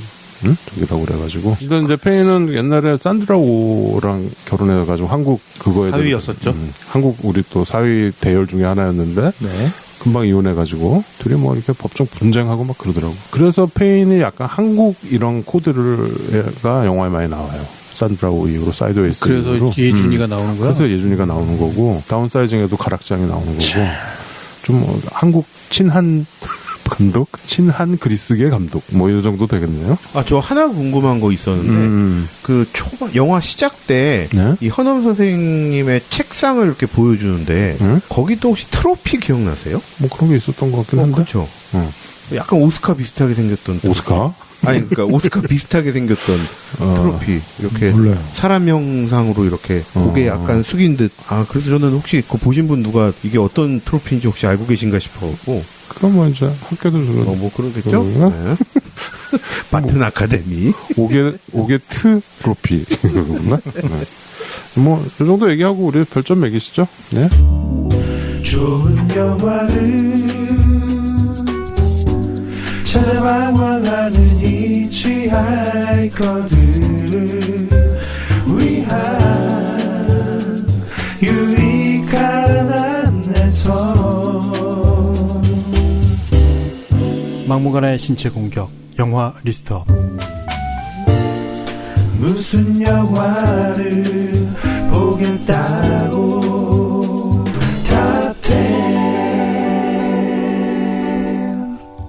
저기라고 그래가지고. 근데 이제 페인은 옛날에 산드라 오랑 결혼해가지고 한국 그거에 사위였었죠. 한국 우리 또 사위 대열 중에 하나였는데. 네. 금방 이혼해가지고 둘이 뭐 이렇게 법정 분쟁하고 막 그러더라고. 그래서 페인이 약간 한국 이런 코드가 영화에 많이 나와요. 산드라오 이후로 사이드웨이스 그래서 이후로. 예준이가 나오는 거야? 그래서 예준이가 나오는 거고 다운사이징에도 가락장이 나오는 거고 좀 한국 친한 감독? 친한 그리스계 감독 뭐 이 정도 되겠네요. 저 하나 궁금한 거 있었는데 그 초반 영화 시작 때 이 헌엄 선생님의 책상을 이렇게 보여주는데 거기도 혹시 트로피 기억나세요? 뭐 그런 게 있었던 것 같긴 한데. 그렇죠. 약간 오스카 비슷하게 생겼던 오스카? 아니 그러니까 오스카 비슷하게 생겼던 트로피 이렇게 몰라요. 사람 형상으로 이렇게 고개 약간 숙인 듯. 그래서 저는 혹시 그 보신 분 누가 이게 어떤 트로피인지 혹시 알고 계신가 싶어갖고. 그럼 뭐 이제 학교도 저런 뭐 그러겠죠. 네. 바튼 아카데미. 오게트 트로피 그런가? 뭐 이 정도 얘기하고 우리 별점 매기시죠. 네. 좋은 영화를 찾아봐 원하는 이 취하이커들을 위한 유익한 안내서 막무가내의 신체 공격 영화 리스트업. 무슨 영화를 보겠다고 탑10.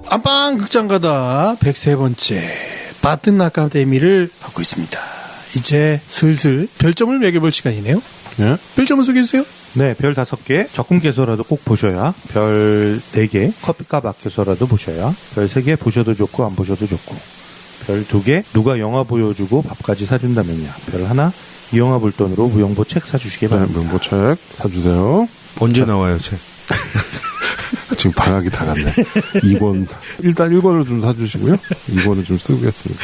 안방 극장가다 103번째 바튼 아카데미를 하고 있습니다. 이제 슬슬 별점을 매겨볼 시간이네요. 예? 별점을 소개해주세요. 네, 별 5개. 적금 깨서라도 꼭 보셔야. 별 4개. 커피값 아껴서라도 보셔야. 별 3개 보셔도 좋고 안 보셔도 좋고. 별 2개. 누가 영화 보여주고 밥까지 사준다면야. 별 1. 이 영화 볼 돈으로 무용보 책 사주시기 네, 바랍니다. 문보책 사주세요. 언제 나와요, 책? 지금 방학이 다 갔네. 2권, 일단 1권을 좀 사주시고요. 2권을 좀 쓰겠습니다.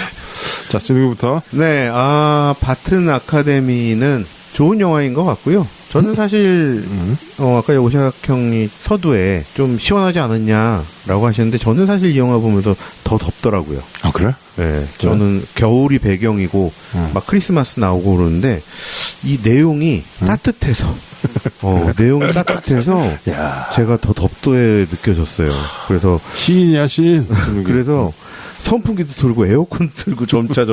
자, 진우부터. 네, 바튼 아카데미는 좋은 영화인 것 같고요. 저는 사실 아까 오샥 형이 서두에 좀 시원하지 않았냐라고 하셨는데 저는 사실 이 영화 보면서 더 덥더라고요. 아, 그래? 네, 저는 겨울이 배경이고 막 크리스마스 나오고 그러는데 이 내용이 따뜻해서 내용이 따뜻해서 야, 제가 더 덥게 느껴졌어요. 그래서 시인이야, 시인. 진욱이. 그래서 선풍기도 틀고 에어컨도 틀고 점차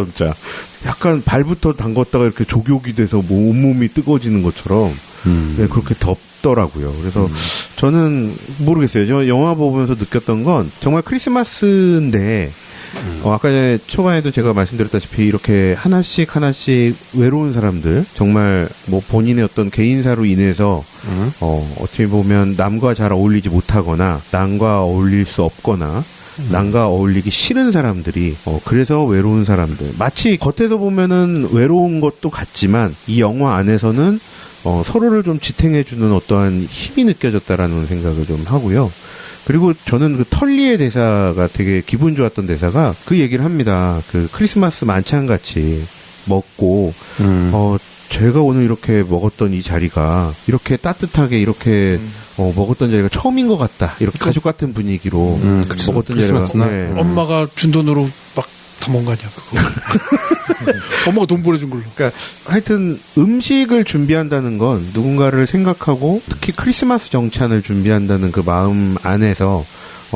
약간 발부터 담궜다가 이렇게 족욕이 돼서 뭐 온몸이 뜨거워지는 것처럼 네, 그렇게 덥더라고요. 그래서 저는 모르겠어요. 저 영화 보면서 느꼈던 건 정말 크리스마스인데 아까 전에 초반에도 제가 말씀드렸다시피 이렇게 하나씩 외로운 사람들 정말 뭐 본인의 어떤 개인사로 인해서 어떻게 보면 남과 잘 어울리지 못하거나 남과 어울릴 수 없거나 남과 어울리기 싫은 사람들이 그래서 외로운 사람들 마치 겉에서 보면은 외로운 것도 같지만 이 영화 안에서는 서로를 좀 지탱해주는 어떠한 힘이 느껴졌다라는 생각을 좀 하고요. 그리고 저는 그 털리의 대사가 되게 기분 좋았던 대사가 그 얘기를 합니다. 그 크리스마스 만찬같이 먹고 제가 오늘 이렇게 먹었던 이 자리가 이렇게 따뜻하게 이렇게 먹었던 자리가 처음인 것 같다. 이렇게 가족 같은 분위기로 먹었던 크리스마스나? 자리가 네. 엄마가 준 돈으로 막 다 뭔 거 아니야 그거. 엄마가 돈 보내준 걸로. 그러니까 하여튼 음식을 준비한다는 건 누군가를 생각하고 특히 크리스마스 정찬을 준비한다는 그 마음 안에서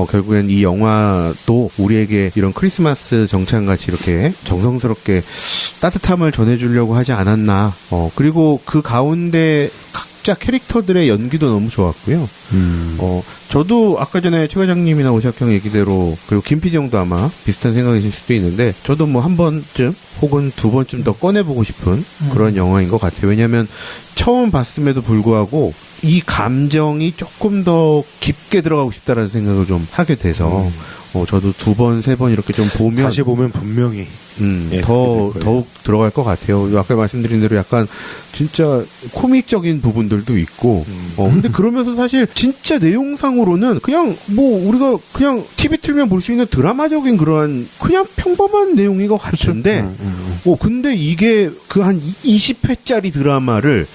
결국엔 이 영화도 우리에게 이런 크리스마스 정찬같이 이렇게 정성스럽게 따뜻함을 전해주려고 하지 않았나. 그리고 그 가운데 각자 캐릭터들의 연기도 너무 좋았고요. 저도 아까 전에 최 과장님이나 오샥 형 얘기대로 그리고 김 PD 형도 아마 비슷한 생각이실 수도 있는데 저도 뭐 한 번쯤 혹은 두 번쯤 더 꺼내보고 싶은 그런 영화인 것 같아요. 왜냐하면 처음 봤음에도 불구하고 이 감정이 조금 더 깊게 들어가고 싶다라는 생각을 좀 하게 돼서 저도 두 번, 세 번 이렇게 좀 보면 다시 보면 분명히 더욱 들어갈 것 같아요. 아까 말씀드린 대로 약간 진짜 코믹적인 부분들도 있고, 근데 그러면서 사실 진짜 내용상으로는 그냥 뭐 우리가 그냥 TV 틀면 볼 수 있는 드라마적인 그러한 그냥 평범한 내용인 것 같은데, 근데 이게 그 한 20회짜리 드라마를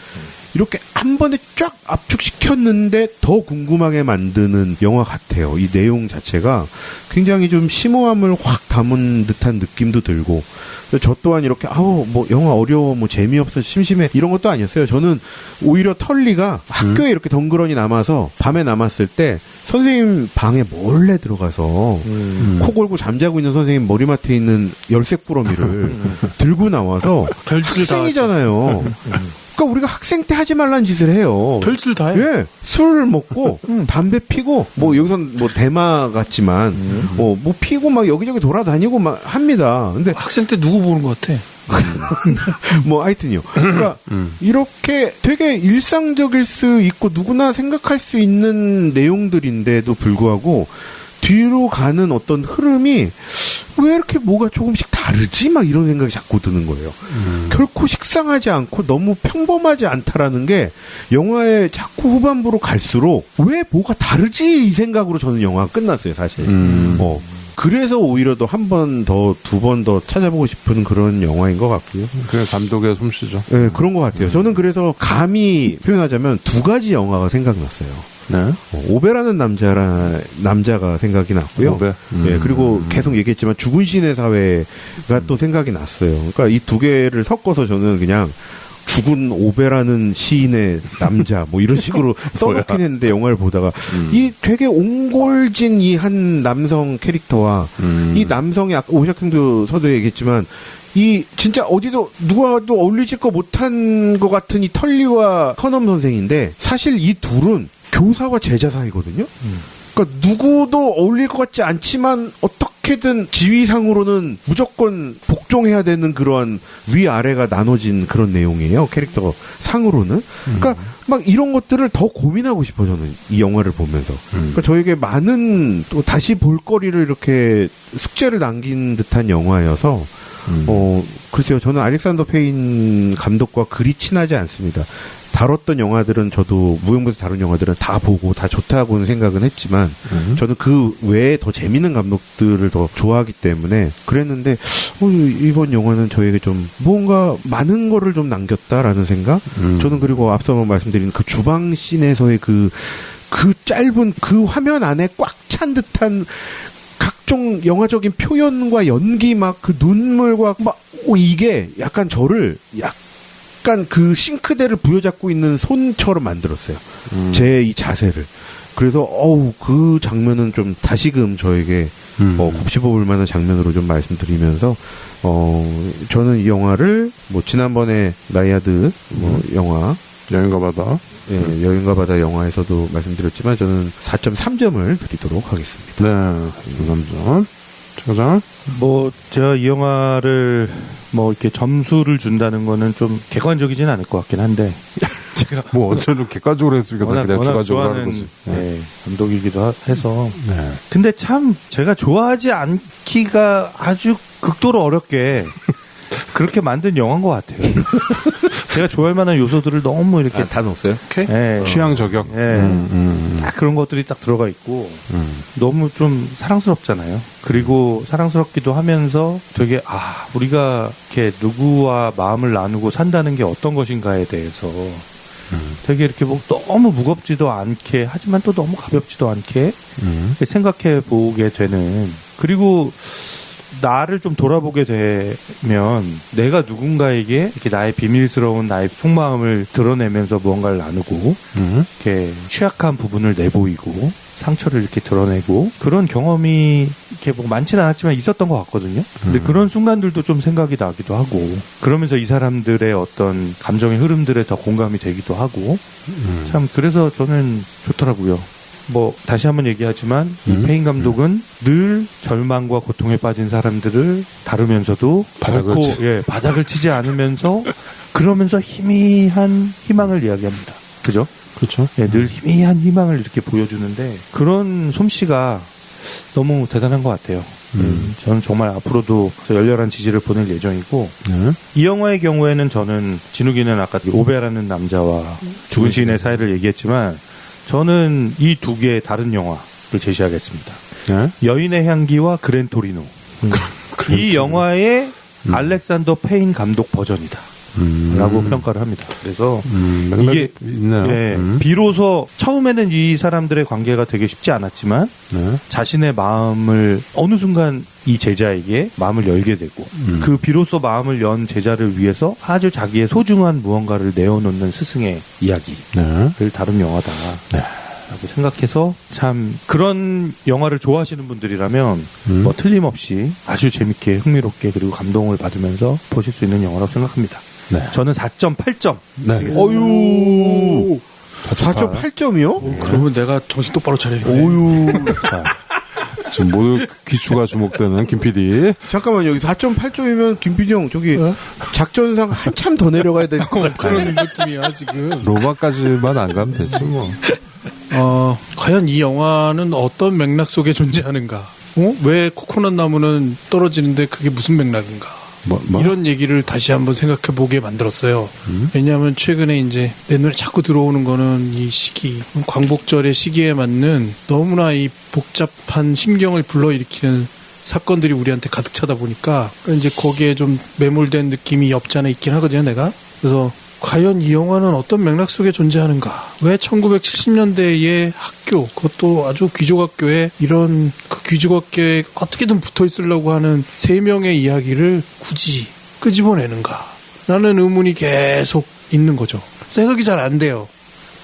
이렇게 한 번에 쫙 압축시켰는데 더 궁금하게 만드는 영화 같아요. 이 내용 자체가 굉장히 좀 심오함을 확 담은 듯한 느낌도 들고 저 또한 이렇게 뭐 영화 어려워 뭐 재미없어 심심해 이런 것도 아니었어요. 저는 오히려 털리가 학교에 이렇게 덩그러니 남아서 밤에 남았을 때 선생님 방에 몰래 들어가서 코 골고 잠자고 있는 선생님 머리맡에 있는 열쇠 꾸러미를 들고 나와서 별짓을 다 학생이잖아요. 그러니까 우리가 학생 때 하지 말라는 짓을 해요. 별짓을 다 해. 예, 술을 먹고 담배 피고 뭐 여기선 뭐 대마 같지만 뭐 피고 막 여기저기 돌아다니고 막 합니다. 근데 학생 때 누구 보는 것 같아? 뭐 하여튼요. 그러니까 이렇게 되게 일상적일 수 있고 누구나 생각할 수 있는 내용들인데도 불구하고 뒤로 가는 어떤 흐름이 왜 이렇게 뭐가 조금씩 다르지? 막 이런 생각이 자꾸 드는 거예요. 결코 식상하지 않고 너무 평범하지 않다라는 게 영화의 자꾸 후반부로 갈수록 왜 뭐가 다르지? 이 생각으로 저는 영화가 끝났어요, 사실. 그래서 오히려 더 한 번 더, 두 번 더 찾아보고 싶은 그런 영화인 것 같고요. 그냥 감독의 솜씨죠. 네, 그런 것 같아요. 저는 그래서 감히 표현하자면 두 가지 영화가 생각났어요. 네. 오베라는 남자가 생각이 났고요. 오베. 네, 그리고 계속 얘기했지만 죽은 신의 사회가 또 생각이 났어요. 그러니까 이 두 개를 섞어서 저는 그냥 죽은 오베라는 시인의 남자 뭐 이런 식으로 써놓긴 했는데 영화를 보다가 이 되게 옹골진 이 한 남성 캐릭터와 이 남성이 아까 오샥 형도 서두에 얘기했지만 이 진짜 어디도 누가도 어울리질 거 못한 것 같은 이 털리와 커넘 선생인데 사실 이 둘은 교사와 제자 사이거든요. 그러니까 누구도 어울릴 것 같지 않지만 어떻게든 지위상으로는 무조건 복종해야 되는 그러한 위아래가 나눠진 그런 내용이에요. 캐릭터 상으로는. 그러니까 막 이런 것들을 더 고민하고 싶어 저는 이 영화를 보면서. 그러니까 저에게 많은 또 다시 볼거리를 이렇게 숙제를 남긴 듯한 영화여서 글쎄요. 저는 알렉산더 페인 감독과 그리 친하지 않습니다. 다뤘던 영화들은 저도 무용부에서 다룬 영화들은 다 보고 다 좋다고는 생각은 했지만 저는 그 외에 더 재밌는 감독들을 더 좋아하기 때문에 그랬는데 이번 영화는 저에게 좀 뭔가 많은 거를 좀 남겼다라는 생각? 저는 그리고 앞서 말씀드린 그 주방 씬에서의 그 짧은 그 화면 안에 꽉 찬 듯한 각종 영화적인 표현과 연기 막 그 눈물과 막 이게 약간 저를 약간 그 싱크대를 부여잡고 있는 손처럼 만들었어요. 제 이 자세를. 그래서 그 장면은 좀 다시금 저에게 곱씹어볼 만한 장면으로 좀 말씀드리면서 저는 이 영화를 뭐 지난번에 나이아드 영화 여행과 바다. 예, 여행과 바다 영화에서도 말씀드렸지만 저는 4.3점을 드리도록 하겠습니다. 네, 4.3점. 차장. 뭐 제가 이 영화를 뭐 이렇게 점수를 준다는 거는 좀 객관적이진 않을 것 같긴 한데 제가 뭐 어쩌면 객관적으로 했으니까 그냥 주관적으로 하는 거지. 네, 감독이기도 해서. 네. 근데 참 제가 좋아하지 않기가 아주 극도로 어렵게 그렇게 만든 영화인 것 같아요. 제가 좋아할 만한 요소들을 너무 이렇게 다 넣었어요? 네. 취향 저격. 딱 그런 것들이 딱 들어가 있고 너무 좀 사랑스럽잖아요. 그리고 사랑스럽기도 하면서 되게 우리가 이렇게 누구와 마음을 나누고 산다는 게 어떤 것인가에 대해서 되게 이렇게 뭐 너무 무겁지도 않게 하지만 또 너무 가볍지도 않게 생각해 보게 되는, 그리고 나를 좀 돌아보게 되면 내가 누군가에게 이렇게 나의 비밀스러운 나의 속마음을 드러내면서 무언가를 나누고 이렇게 취약한 부분을 내보이고 상처를 이렇게 드러내고 그런 경험이 이렇게 뭐 많지는 않았지만 있었던 것 같거든요. 근데 그런 순간들도 좀 생각이 나기도 하고 그러면서 이 사람들의 어떤 감정의 흐름들에 더 공감이 되기도 하고 참 그래서 저는 좋더라고요. 뭐 다시 한번 얘기하지만 이 페인 감독은 늘 절망과 고통에 빠진 사람들을 다루면서도 바닥을 치지 않으면서 그러면서 희미한 희망을 이야기합니다. 그죠? 그렇죠. 예, 늘 희미한 희망을 이렇게 보여주는데 그런 솜씨가 너무 대단한 것 같아요. 저는 정말 앞으로도 열렬한 지지를 보낼 예정이고 이 영화의 경우에는 저는 진욱이는 아까 오베라는 남자와 죽은 시인의 사이를 얘기했지만 저는 이 두 개의 다른 영화를 제시하겠습니다. 네? 여인의 향기와 그랜토리노. 이 영화의 알렉산더 페인 감독 버전이다. 라고 평가를 합니다. 그래서 이게 있네요. 예, 비로소 처음에는 이 사람들의 관계가 되게 쉽지 않았지만 자신의 마음을 어느 순간 이 제자에게 마음을 열게 되고 그 비로소 마음을 연 제자를 위해서 아주 자기의 소중한 무언가를 내어놓는 스승의 이야기를 다룬 영화다. 라고 생각해서 참 그런 영화를 좋아하시는 분들이라면 뭐 틀림없이 아주 재밌게 흥미롭게 그리고 감동을 받으면서 보실 수 있는 영화라고 생각합니다. 네. 저는 4.8점. 네. 어유 4.8점이요? 그러면 내가 정신 똑바로 차려야겠네. 오유. 자, 지금 모두 귀추가 주목되는 김 PD. 잠깐만요. 여기 4.8점이면 김 PD 형 저기 작전상 한참 더 내려가야 될 것 같아요. 그런 느낌이야 지금. 로마까지만 안 가면 되지 뭐. 과연 이 영화는 어떤 맥락 속에 존재하는가? 왜 코코넛 나무는 떨어지는데 그게 무슨 맥락인가? 뭐? 이런 얘기를 다시 한번 생각해 보게 만들었어요. 왜냐하면 최근에 이제 내 눈에 자꾸 들어오는 거는 이 시기, 광복절의 시기에 맞는 너무나 이 복잡한 심경을 불러일으키는 사건들이 우리한테 가득 차다 보니까 이제 거기에 좀 매몰된 느낌이 없지 않아 있긴 하거든요, 내가. 그래서 과연 이 영화는 어떤 맥락 속에 존재하는가? 왜 1970년대의 학교, 그것도 아주 귀족학교에 이런 그 귀족학교에 어떻게든 붙어 있으려고 하는 세 명의 이야기를 굳이 끄집어내는가? 라는 의문이 계속 있는 거죠. 해석이 잘 안 돼요.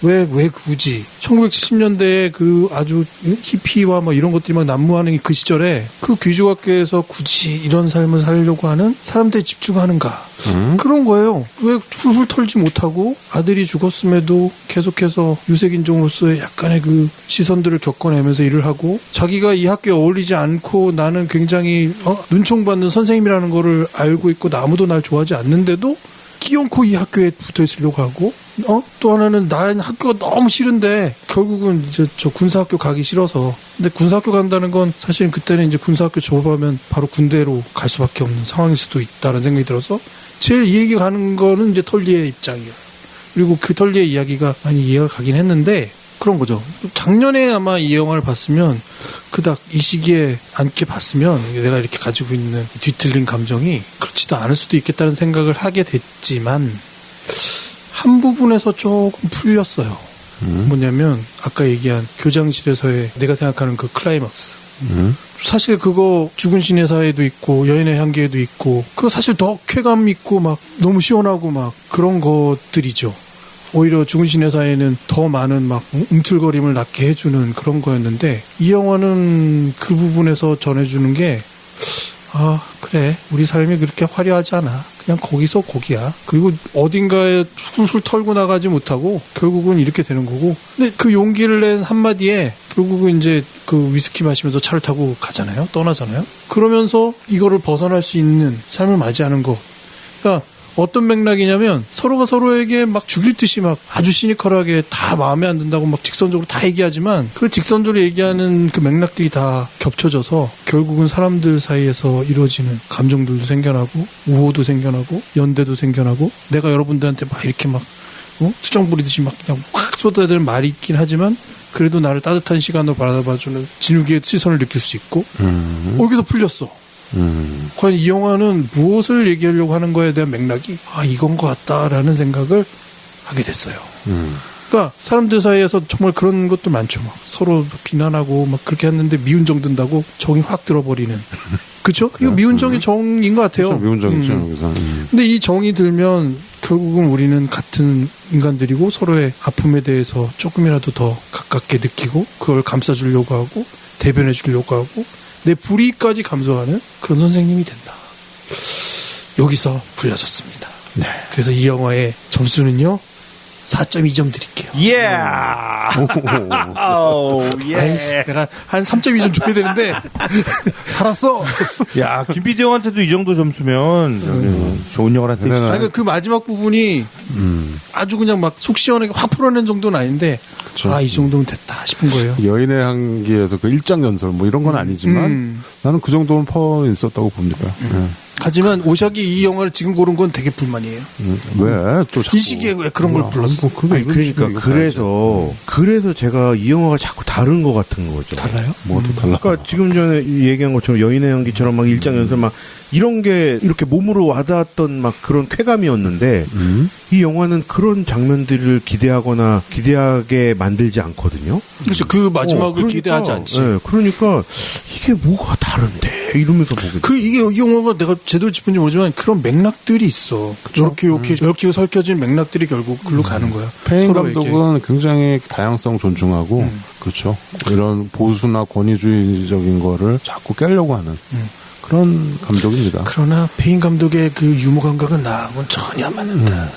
왜 굳이 1970년대에 그 아주 히피와 뭐 이런 것들이 막 난무하는 그 시절에 그 귀족학교에서 굳이 이런 삶을 살려고 하는 사람들이 집중하는가? 그런 거예요. 왜 훌훌 털지 못하고 아들이 죽었음에도 계속해서 유색인종으로서의 약간의 그 시선들을 겪어내면서 일을 하고 자기가 이 학교에 어울리지 않고 나는 굉장히 눈총받는 선생님이라는 거를 알고 있고 아무도 날 좋아하지 않는데도 끼얹고 이 학교에 붙어 있으려고 하고 또 하나는 나는 학교가 너무 싫은데 결국은 이제 저 군사학교 가기 싫어서 근데 군사학교 간다는 건 사실은 그때는 이제 군사학교 졸업하면 바로 군대로 갈 수밖에 없는 상황일 수도 있다는 생각이 들어서 제일 이해가 가는 거는 이제 털리의 입장이에요. 그리고 그 털리의 이야기가 많이 이해가 가긴 했는데 그런 거죠. 작년에 아마 이 영화를 봤으면 그닥 이 시기에 않게 봤으면 내가 이렇게 가지고 있는 뒤틀린 감정이 그렇지도 않을 수도 있겠다는 생각을 하게 됐지만 한 부분에서 조금 풀렸어요. 뭐냐면 아까 얘기한 교장실에서의 내가 생각하는 그 클라이막스. 사실 그거 죽은 신의 사회도 있고 여인의 향기에도 있고 그거 사실 더 쾌감 있고 막 너무 시원하고 막 그런 것들이죠. 오히려 죽은 신의 사회는 더 많은 막 움틀거림을 낳게 해주는 그런 거였는데 이 영화는 그 부분에서 전해주는 게 그래 우리 삶이 그렇게 화려하지 않아. 그냥 거기서 거기야. 그리고 어딘가에 훌훌 털고 나가지 못하고 결국은 이렇게 되는 거고. 근데 그 용기를 낸 한마디에 결국은 이제 그 위스키 마시면서 차를 타고 가잖아요. 떠나잖아요. 그러면서 이거를 벗어날 수 있는 삶을 맞이하는 거. 그러니까 어떤 맥락이냐면 서로가 서로에게 막 죽일 듯이 막 아주 시니컬하게 다 마음에 안 든다고 막 직선적으로 다 얘기하지만 그 직선적으로 얘기하는 그 맥락들이 다 겹쳐져서 결국은 사람들 사이에서 이루어지는 감정들도 생겨나고 우호도 생겨나고 연대도 생겨나고 내가 여러분들한테 막 이렇게 막 수정 부리듯이 막 그냥 확 쏟아야 되는 말이 있긴 하지만 그래도 나를 따뜻한 시간으로 바라봐주는 진욱의 시선을 느낄 수 있고 여기서 풀렸어. 과연 이 영화는 무엇을 얘기하려고 하는 거에 대한 맥락이 이건 것 같다라는 생각을 하게 됐어요. 그러니까 사람들 사이에서 정말 그런 것도 많죠. 막 서로 비난하고 막 그렇게 했는데 미운정 든다고 정이 확 들어버리는. 그렇죠? 이거 미운정의 정인 것 같아요. 그렇죠. 미운정이죠. 여기서. 근데 이 정이 들면 결국은 우리는 같은 인간들이고 서로의 아픔에 대해서 조금이라도 더 가깝게 느끼고 그걸 감싸주려고 하고 대변해 주려고 하고 내 불이까지 감수하는 그런 선생님이 된다. 여기서 불려졌습니다. 네. 그래서 이 영화의 점수는요 4.2점 드릴게요. 예. 아이씨, 내가 한 3.2점 줘야 되는데 살았어. 야, 김PD 형한테도 이 정도 점수면 좋은 영화란 뜻이죠. 그러니까 그 마지막 부분이 아주 그냥 막 속 시원하게 확 풀어낸 정도는 아닌데 그쵸. 이 정도면 됐다 싶은 거예요. 여인의 향기에서 그 일장연설 뭐 이런 건 아니지만 나는 그 정도는 퍼 있었다고 봅니다. 하지만 오샥이 이 영화를 지금 고른 건 되게 불만이에요. 왜? 또 자꾸. 이 시기에 왜 그런 걸 불렀어? 그러니까 그래서 제가 이 영화가 자꾸 다른 것 같은 거죠. 달라요? 뭐도 달라. 그러니까 지금 전에 얘기한 것처럼 여인의 향기처럼 막 일장연설 막 이런 게 이렇게 몸으로 와닿았던 막 그런 쾌감이었는데 이 영화는 그런 장면들을 기대하거나 기대하게 만들지 않거든요. 그렇죠. 그 마지막을 그러니까, 기대하지 않지. 네, 그러니까 이게 뭐가 다른데 이러면서 보게 돼. 이게 이 영화가 내가 제대로 짚은지 모르지만 그런 맥락들이 있어. 이렇게 설켜진 맥락들이 결국 글로 가는 거야. 페인 서로에게. 감독은 굉장히 다양성 존중하고 그렇죠. 이런 보수나 권위주의적인 거를 자꾸 깨려고 하는 그런 감독입니다. 그러나 페인 감독의 그 유머 감각은 나하고는 전혀 안 맞는다.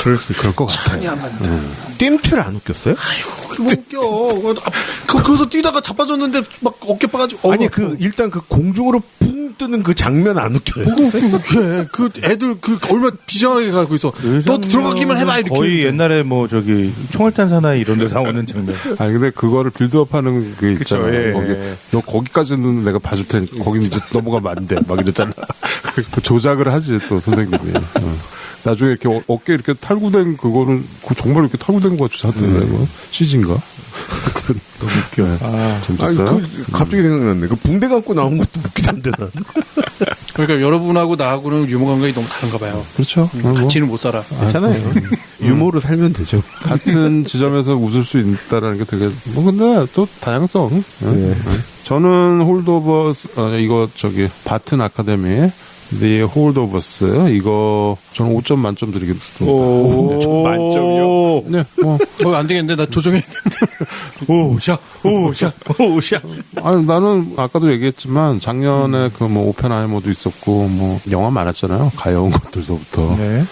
그럴 것 같아요. 전혀 안 맞는다. 땜틀 안 웃겼어요? 아이고, 그게 뭐 웃겨. 그래서 뛰다가 자빠졌는데 막 어깨 빠가지고. 아니 일단 그 공중으로 붕 뜨는 그 장면 안 웃겨요. 웃겨. 그 애들 얼마나 비장하게 가고 있어. 너 들어가기만 해봐 이렇게. 거의 옛날에 뭐 저기 총알탄 사나이 이런 데 나오는 장면. 아니 근데 그거를 빌드업하는 게 있잖아요. 그쵸, 예. 거기 너 거기까지는 내가 봐줄 테니까 거기는 이제 넘어가면 안 돼. 막 이랬잖아. 조작을 하지 또 선생님이. 나중에 이렇게 어깨 이렇게 탈구된 그거는 정말 이렇게 탈구된 것 같이 하던데 CG인가? 하여튼 너무 웃겨요. 재밌었어요. 갑자기 생각났네. 그 붕대 감고 나온 것도 웃기던데 난. 그러니까 여러분하고 나하고는 유머 감각이 너무 다른가 봐요. 그렇죠. 같이는 못 살아. 괜찮아요. 유머로 살면 되죠. 같은 지점에서 웃을 수 있다라는 게 되게 근데 또 다양성. 저는 홀드오버 이거 바튼 아카데미 The Hold of Us 이거 저는 5점 만점 드리겠습니다. 만점이요? 네, 뭐 안 되겠는데 나 조정해야겠는데. 오샤. 아니, 나는 아까도 얘기했지만 작년에 그 뭐 오펜하이머도 있었고 뭐 영화 많았잖아요. 가여운 것들서부터. 네.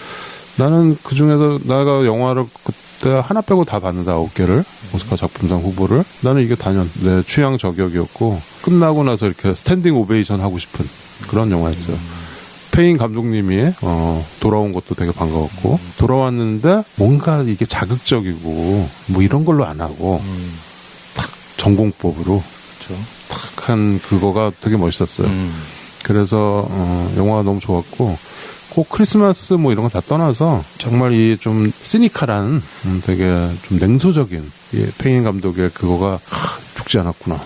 나는 그 중에서 내가 영화를 그때 하나 빼고 다 봤는데 9개를 오스카 작품상 후보를. 나는 이게 단연 내 취향 저격이었고 끝나고 나서 이렇게 스탠딩 오베이션 하고 싶은 그런 영화였어요. 페인 감독님이 돌아온 것도 되게 반가웠고 돌아왔는데 뭔가 이게 자극적이고 뭐 이런 걸로 안 하고 탁 전공법으로 탁 한 그거가 되게 멋있었어요. 그래서 영화가 너무 좋았고 꼭 크리스마스 뭐 이런 거 다 떠나서 정말 이 좀 시니컬한 되게 좀 냉소적인 이 페인 감독의 그거가 죽지 않았구나.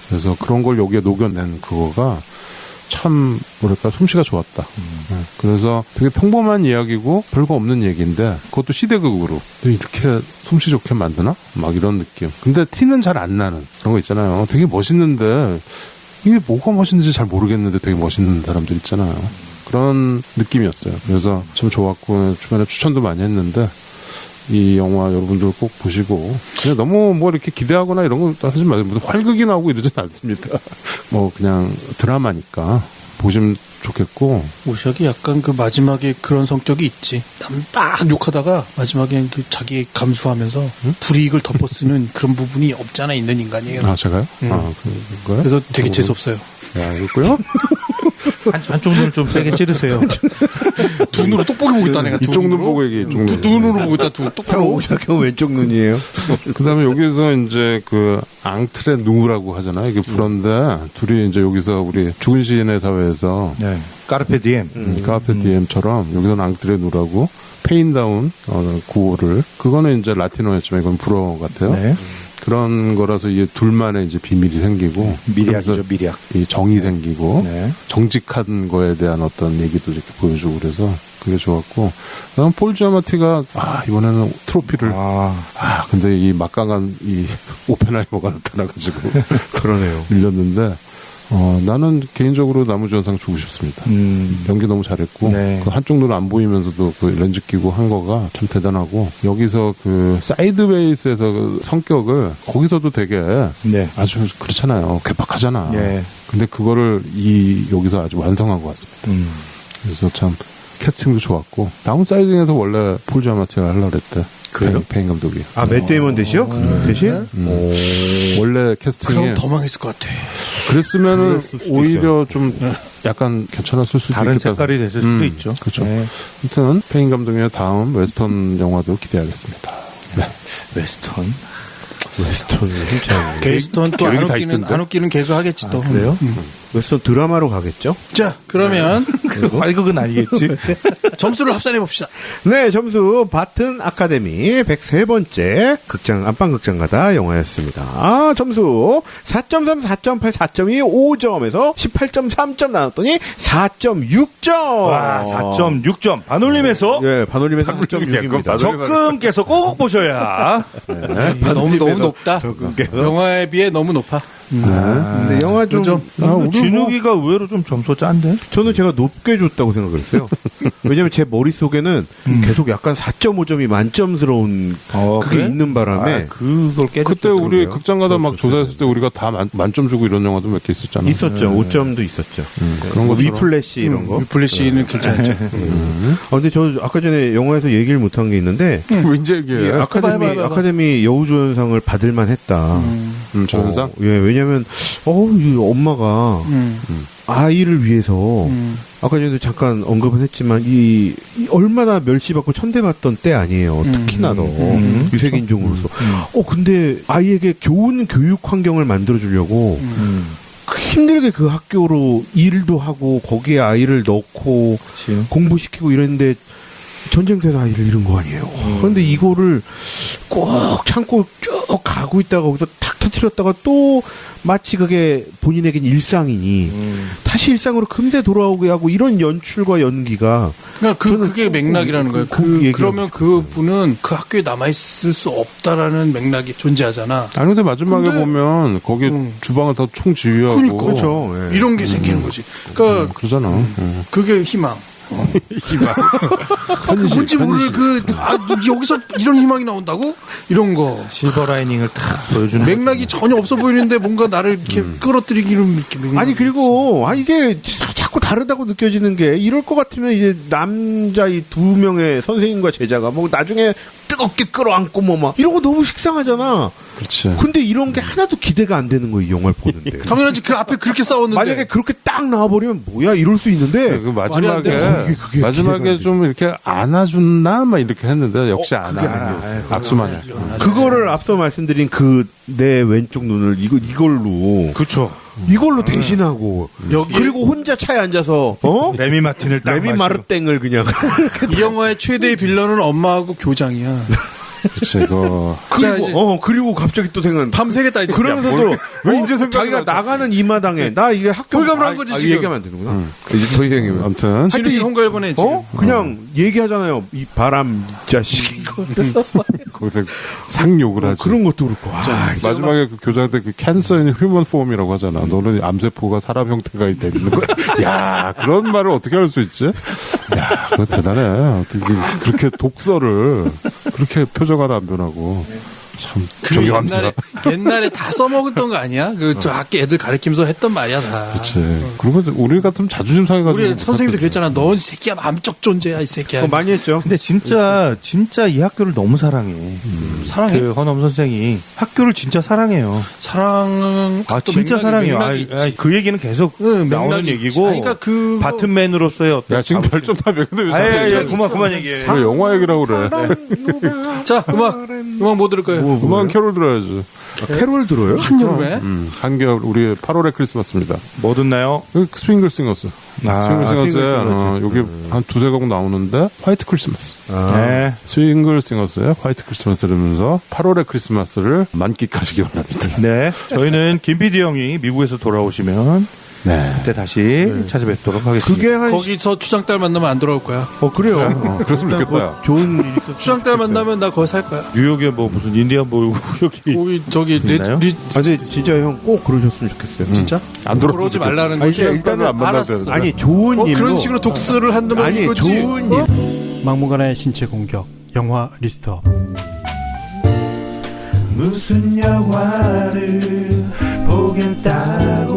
그래서 그런 걸 여기에 녹여낸 그거가 참 뭐랄까 솜씨가 좋았다. 그래서 되게 평범한 이야기고 별거 없는 얘기인데 그것도 시대극으로 이렇게 솜씨 좋게 만드나? 막 이런 느낌. 근데 티는 잘 안 나는 그런 거 있잖아요. 되게 멋있는데 이게 뭐가 멋있는지 잘 모르겠는데 되게 멋있는 사람들 있잖아요. 그런 느낌이었어요. 그래서 참 좋았고 주변에 추천도 많이 했는데 이 영화 여러분들 꼭 보시고 그냥 너무 뭐 이렇게 기대하거나 이런 거 하지 마세요. 무슨 활극이 나오고 이러진 않습니다. 뭐 그냥 드라마니까 보시면 좋겠고. 오샥이 약간 그 마지막에 그런 성격이 있지. 남 막 욕하다가 마지막에 그 자기 감수하면서 불이익을 덮어쓰는 그런 부분이 없잖아 있는 인간이에요. 아 제가요? 아 그거요? 그래서 되게 재수없어요. 야 이거요? 한쪽 눈을 좀 세게 찌르세요. 두 눈으로 똑보기 보고 있다 내가. 이쪽 눈 보고 얘기 이쪽 눈. 두 눈으로 보고 있다. 똑바로. 오샥형 왼쪽 눈이에요. 그다음에 여기서 이제 그 앙트레 누라고 하잖아요. 이게 불어인데 둘이 이제 여기서 우리 죽은 시인의 사회에서 네. 까르페 디엠. 카페 디엠처럼 여기서는 앙트레 누라고 페인다운 구호를 그거는 이제 라틴어였지만 이건 불어 같아요. 네. 그런 거라서 이게 둘만의 이제 비밀이 생기고 미리학이죠, 그러면서 미리학. 이 정이 생기고 네. 정직한 거에 대한 어떤 얘기도 이렇게 보여주고 그래서 그게 좋았고 그다음 폴 지아마티가 이번에는 트로피를 근데 이 막강한 이 오펜하이머가 나타나가지고 그러네요. 밀렸는데 나는 개인적으로 나무주연상 주고 싶습니다. 연기 너무 잘했고 네. 그 한쪽 눈 안 보이면서도 그 렌즈 끼고 한 거가 참 대단하고 여기서 그 사이드웨이스에서 그 성격을 거기서도 되게 네. 아주 그렇잖아요. 괴팍하잖아. 네. 근데 그거를 여기서 아주 완성한 것 같습니다. 그래서 참 캐스팅도 좋았고 다운사이징에서 원래 폴 지아마티가 하려고 그랬대. 그래요? 페인 감독이. 맷 데이먼 대시요? 대신? 원래 캐스팅이 그럼 더 망했을 것 같아. 그랬으면은 오히려 좀 약간 괜찮았을 수도 다른 있겠다. 색깔이 됐을 수도 있죠. 그렇죠. 네. 아무튼 페인 감독의 다음 웨스턴 영화도 기대하겠습니다. 네. 웨스턴. 웨스턴은 힘차요. 게스턴 또 여기 다 있던데? 안 웃기는 개그 하겠지 또. 그래요? 웨스턴 드라마로 가겠죠? 자 그러면 활극은 아니겠지. 점수를 합산해 봅시다. 네, 점수 바튼 아카데미 103번째 극장 안방극장 가다 영화였습니다. 점수 4.3, 4.8, 4.2, 5점에서 18.3점 나눴더니 4.6점. 와, 4.6점. 반올림에서 예, 반올림에서 4.6입니다. 적금께서 꼭 보셔야. 이거 너무 높다. 영화에 비해 너무 높아. 근데 영화 좀 그죠? 진욱이가 의외로 좀 점수 짠데? 저는 제가 높게 줬다고 생각을 했어요. 왜냐면 제 머릿속에는 계속 약간 4.5점이 만점스러운 그게 그래? 있는 바람에 그걸 깨졌 그때 우리 극장 가다 막 조사했을 때 우리가 다 만점 주고 이런 영화도 몇 개 있었잖아. 있었죠. 5점도 있었죠. 그런 것처럼. 위플래시 이런 거. 위플래시는 괜찮죠. 근데 저 아까 전에 영화에서 얘기를 못한 게 있는데 왠지 이 얘기해. 해봐. 아카데미 여우조연상을 받을 만했다. 조연상? 왜냐면 이 엄마가 아이를 위해서 아까 전에도 잠깐 언급은 했지만 이 얼마나 멸시받고 천대받던 때 아니에요. 특히나 더 유색인종으로서. 근데 아이에게 좋은 교육 환경을 만들어 주려고 힘들게 그 학교로 일도 하고 거기에 아이를 넣고 공부시키고 이랬는데 전쟁터에서 아이를 잃은 거 아니에요. 그런데 이거를 꼭 참고 쭉 가고 있다가 거기서 탁 흐트렸다가 또 마치 그게 본인에겐 일상이니 다시 일상으로 금세 돌아오게 하고 이런 연출과 연기가 그러니까 그게 맥락이라는 거예요. 그러면 그 분은 그 학교에 남아 있을 수 없다라는 맥락이 존재하잖아. 아니 근데 마지막에 근데- 보면 거기 주방을 다 총지휘하고 그러니까. 그렇죠. 예. 이런 게 생기는 거지. 그러니까 그러잖아. 그게 희망. 뭔지 모를 여기서 이런 희망이 나온다고? 이런 거. 실버 라이닝을 딱 보여주는 맥락이 전혀 없어 보이는데 뭔가 나를 이렇게 끌어들이기는 이렇게 맥락. 아니 그리고 이게 자꾸 다르다고 느껴지는 게 이럴 것 같으면 이제 남자 이 두 명의 선생님과 제자가 뭐 나중에 뜨겁게 끌어안고 뭐 막 이런 거 너무 식상하잖아. 그렇지. 근데 이런 게 하나도 기대가 안 되는 거예요, 이 영화를 보는데. 당연하지. 그 앞에 그렇게 싸웠는데. 만약에 그렇게 딱 나와버리면 뭐야 이럴 수 있는데 그 말이 안 돼. 그게 마지막에 기대가 좀 이렇게 안아줬나 막 이렇게 했는데 역시 안 그게 와. 아니었어요. 악수만 해. 그거를 앞서 말씀드린 그 내 왼쪽 눈을 이걸로 그렇죠. 이걸로 대신하고 여기 그리고 혼자 차에 앉아서 레미 마틴을 딱 레미 마시고. 마르땡을 그냥 이 영화의 최대의 빌런은 엄마하고 교장이야. 그치, 이거. 그리고 갑자기 또 생각 밤새겠다 이제. 그러면서도 왜 이제 생각이 자기가 나지? 나가는 이 마당에 나 이게 학교 홀감을 한 거지, 지금. 얘기하면 안 되는구나. 이제 더 이상해요. 아무튼. 지금 홍가일보네 지금. 그냥 얘기하잖아요. 이 바람 자식 거기서 상욕을 하지. 그런 것도 그렇고. 마지막에 그 교장한테 그 캔서인 휴먼 폼이라고 하잖아. 너는 암세포가 사람 형태가 되는 거야. 야, 그런 말을 어떻게 할 수 있지? 야, 그거 대단해. 어떻게 그렇게 독서를 그렇게 표정 하나 안 변하고. 참 그 존경합니다. 옛날에 다 써먹었던 거 아니야? 저 학교 애들 가르치면서 했던 말이야 다. 그치. 그리고 우리 같으면 자존심 상해가지고. 우리 선생님도 그랬잖아. 넌 이 새끼야 암적 존재야 이 새끼야. 많이 했죠. 근데 진짜 이 학교를 너무 사랑해. 사랑해. 그 헌엄 선생이 학교를 진짜 사랑해요. 사랑은 아 진짜 사랑해요. 그 얘기는 계속 나오는 맥락이 얘기고. 있지. 그러니까 그 바튼맨으로서의 어떤 야, 지금 자부심. 별점 다 매근데 왜 아예 자꾸 그만 얘기해. 왜 영화 얘기라고 그래? 자 음악 뭐 들을 거예요? 음악 캐롤 들어야지. 캐롤 들어요? 한여름에 한겨울, 우리 8월의 크리스마스입니다. 뭐 듣나요? 스윙글 싱어스. 스윙글 싱어스에, 싱어스. 여기 한 두세 곡 나오는데, 화이트 크리스마스. 네. 스윙글 싱어스의 화이트 크리스마스 들으면서 8월의 크리스마스를 만끽하시기 바랍니다. 네. 저희는 김 PD 형이 미국에서 돌아오시면 네. 그때 다시 찾아뵙도록 하겠습니다. 그게 한 거기서 추장딸 만나면 안 돌아올 거야. 그래요. 그랬으면 좋겠다. 좋은 일이 있었. 추장딸 만나면 나 거기 살 거야. 뉴욕에 뭐 무슨 인디안 보이고 여기 거기 있나요? 아니 진짜 형 꼭 그러셨으면 좋겠어요. 진짜? 안 돌아오지 말라는 아니, 거지. 일단은 안 만나야 알았어. 되는데. 아니 좋은 일로 그런 식으로 독서를 한다면 아니 이거지. 좋은 일. 막무가내의 신체 공격 영화 리스트업. 무슨 영화를 보겠다고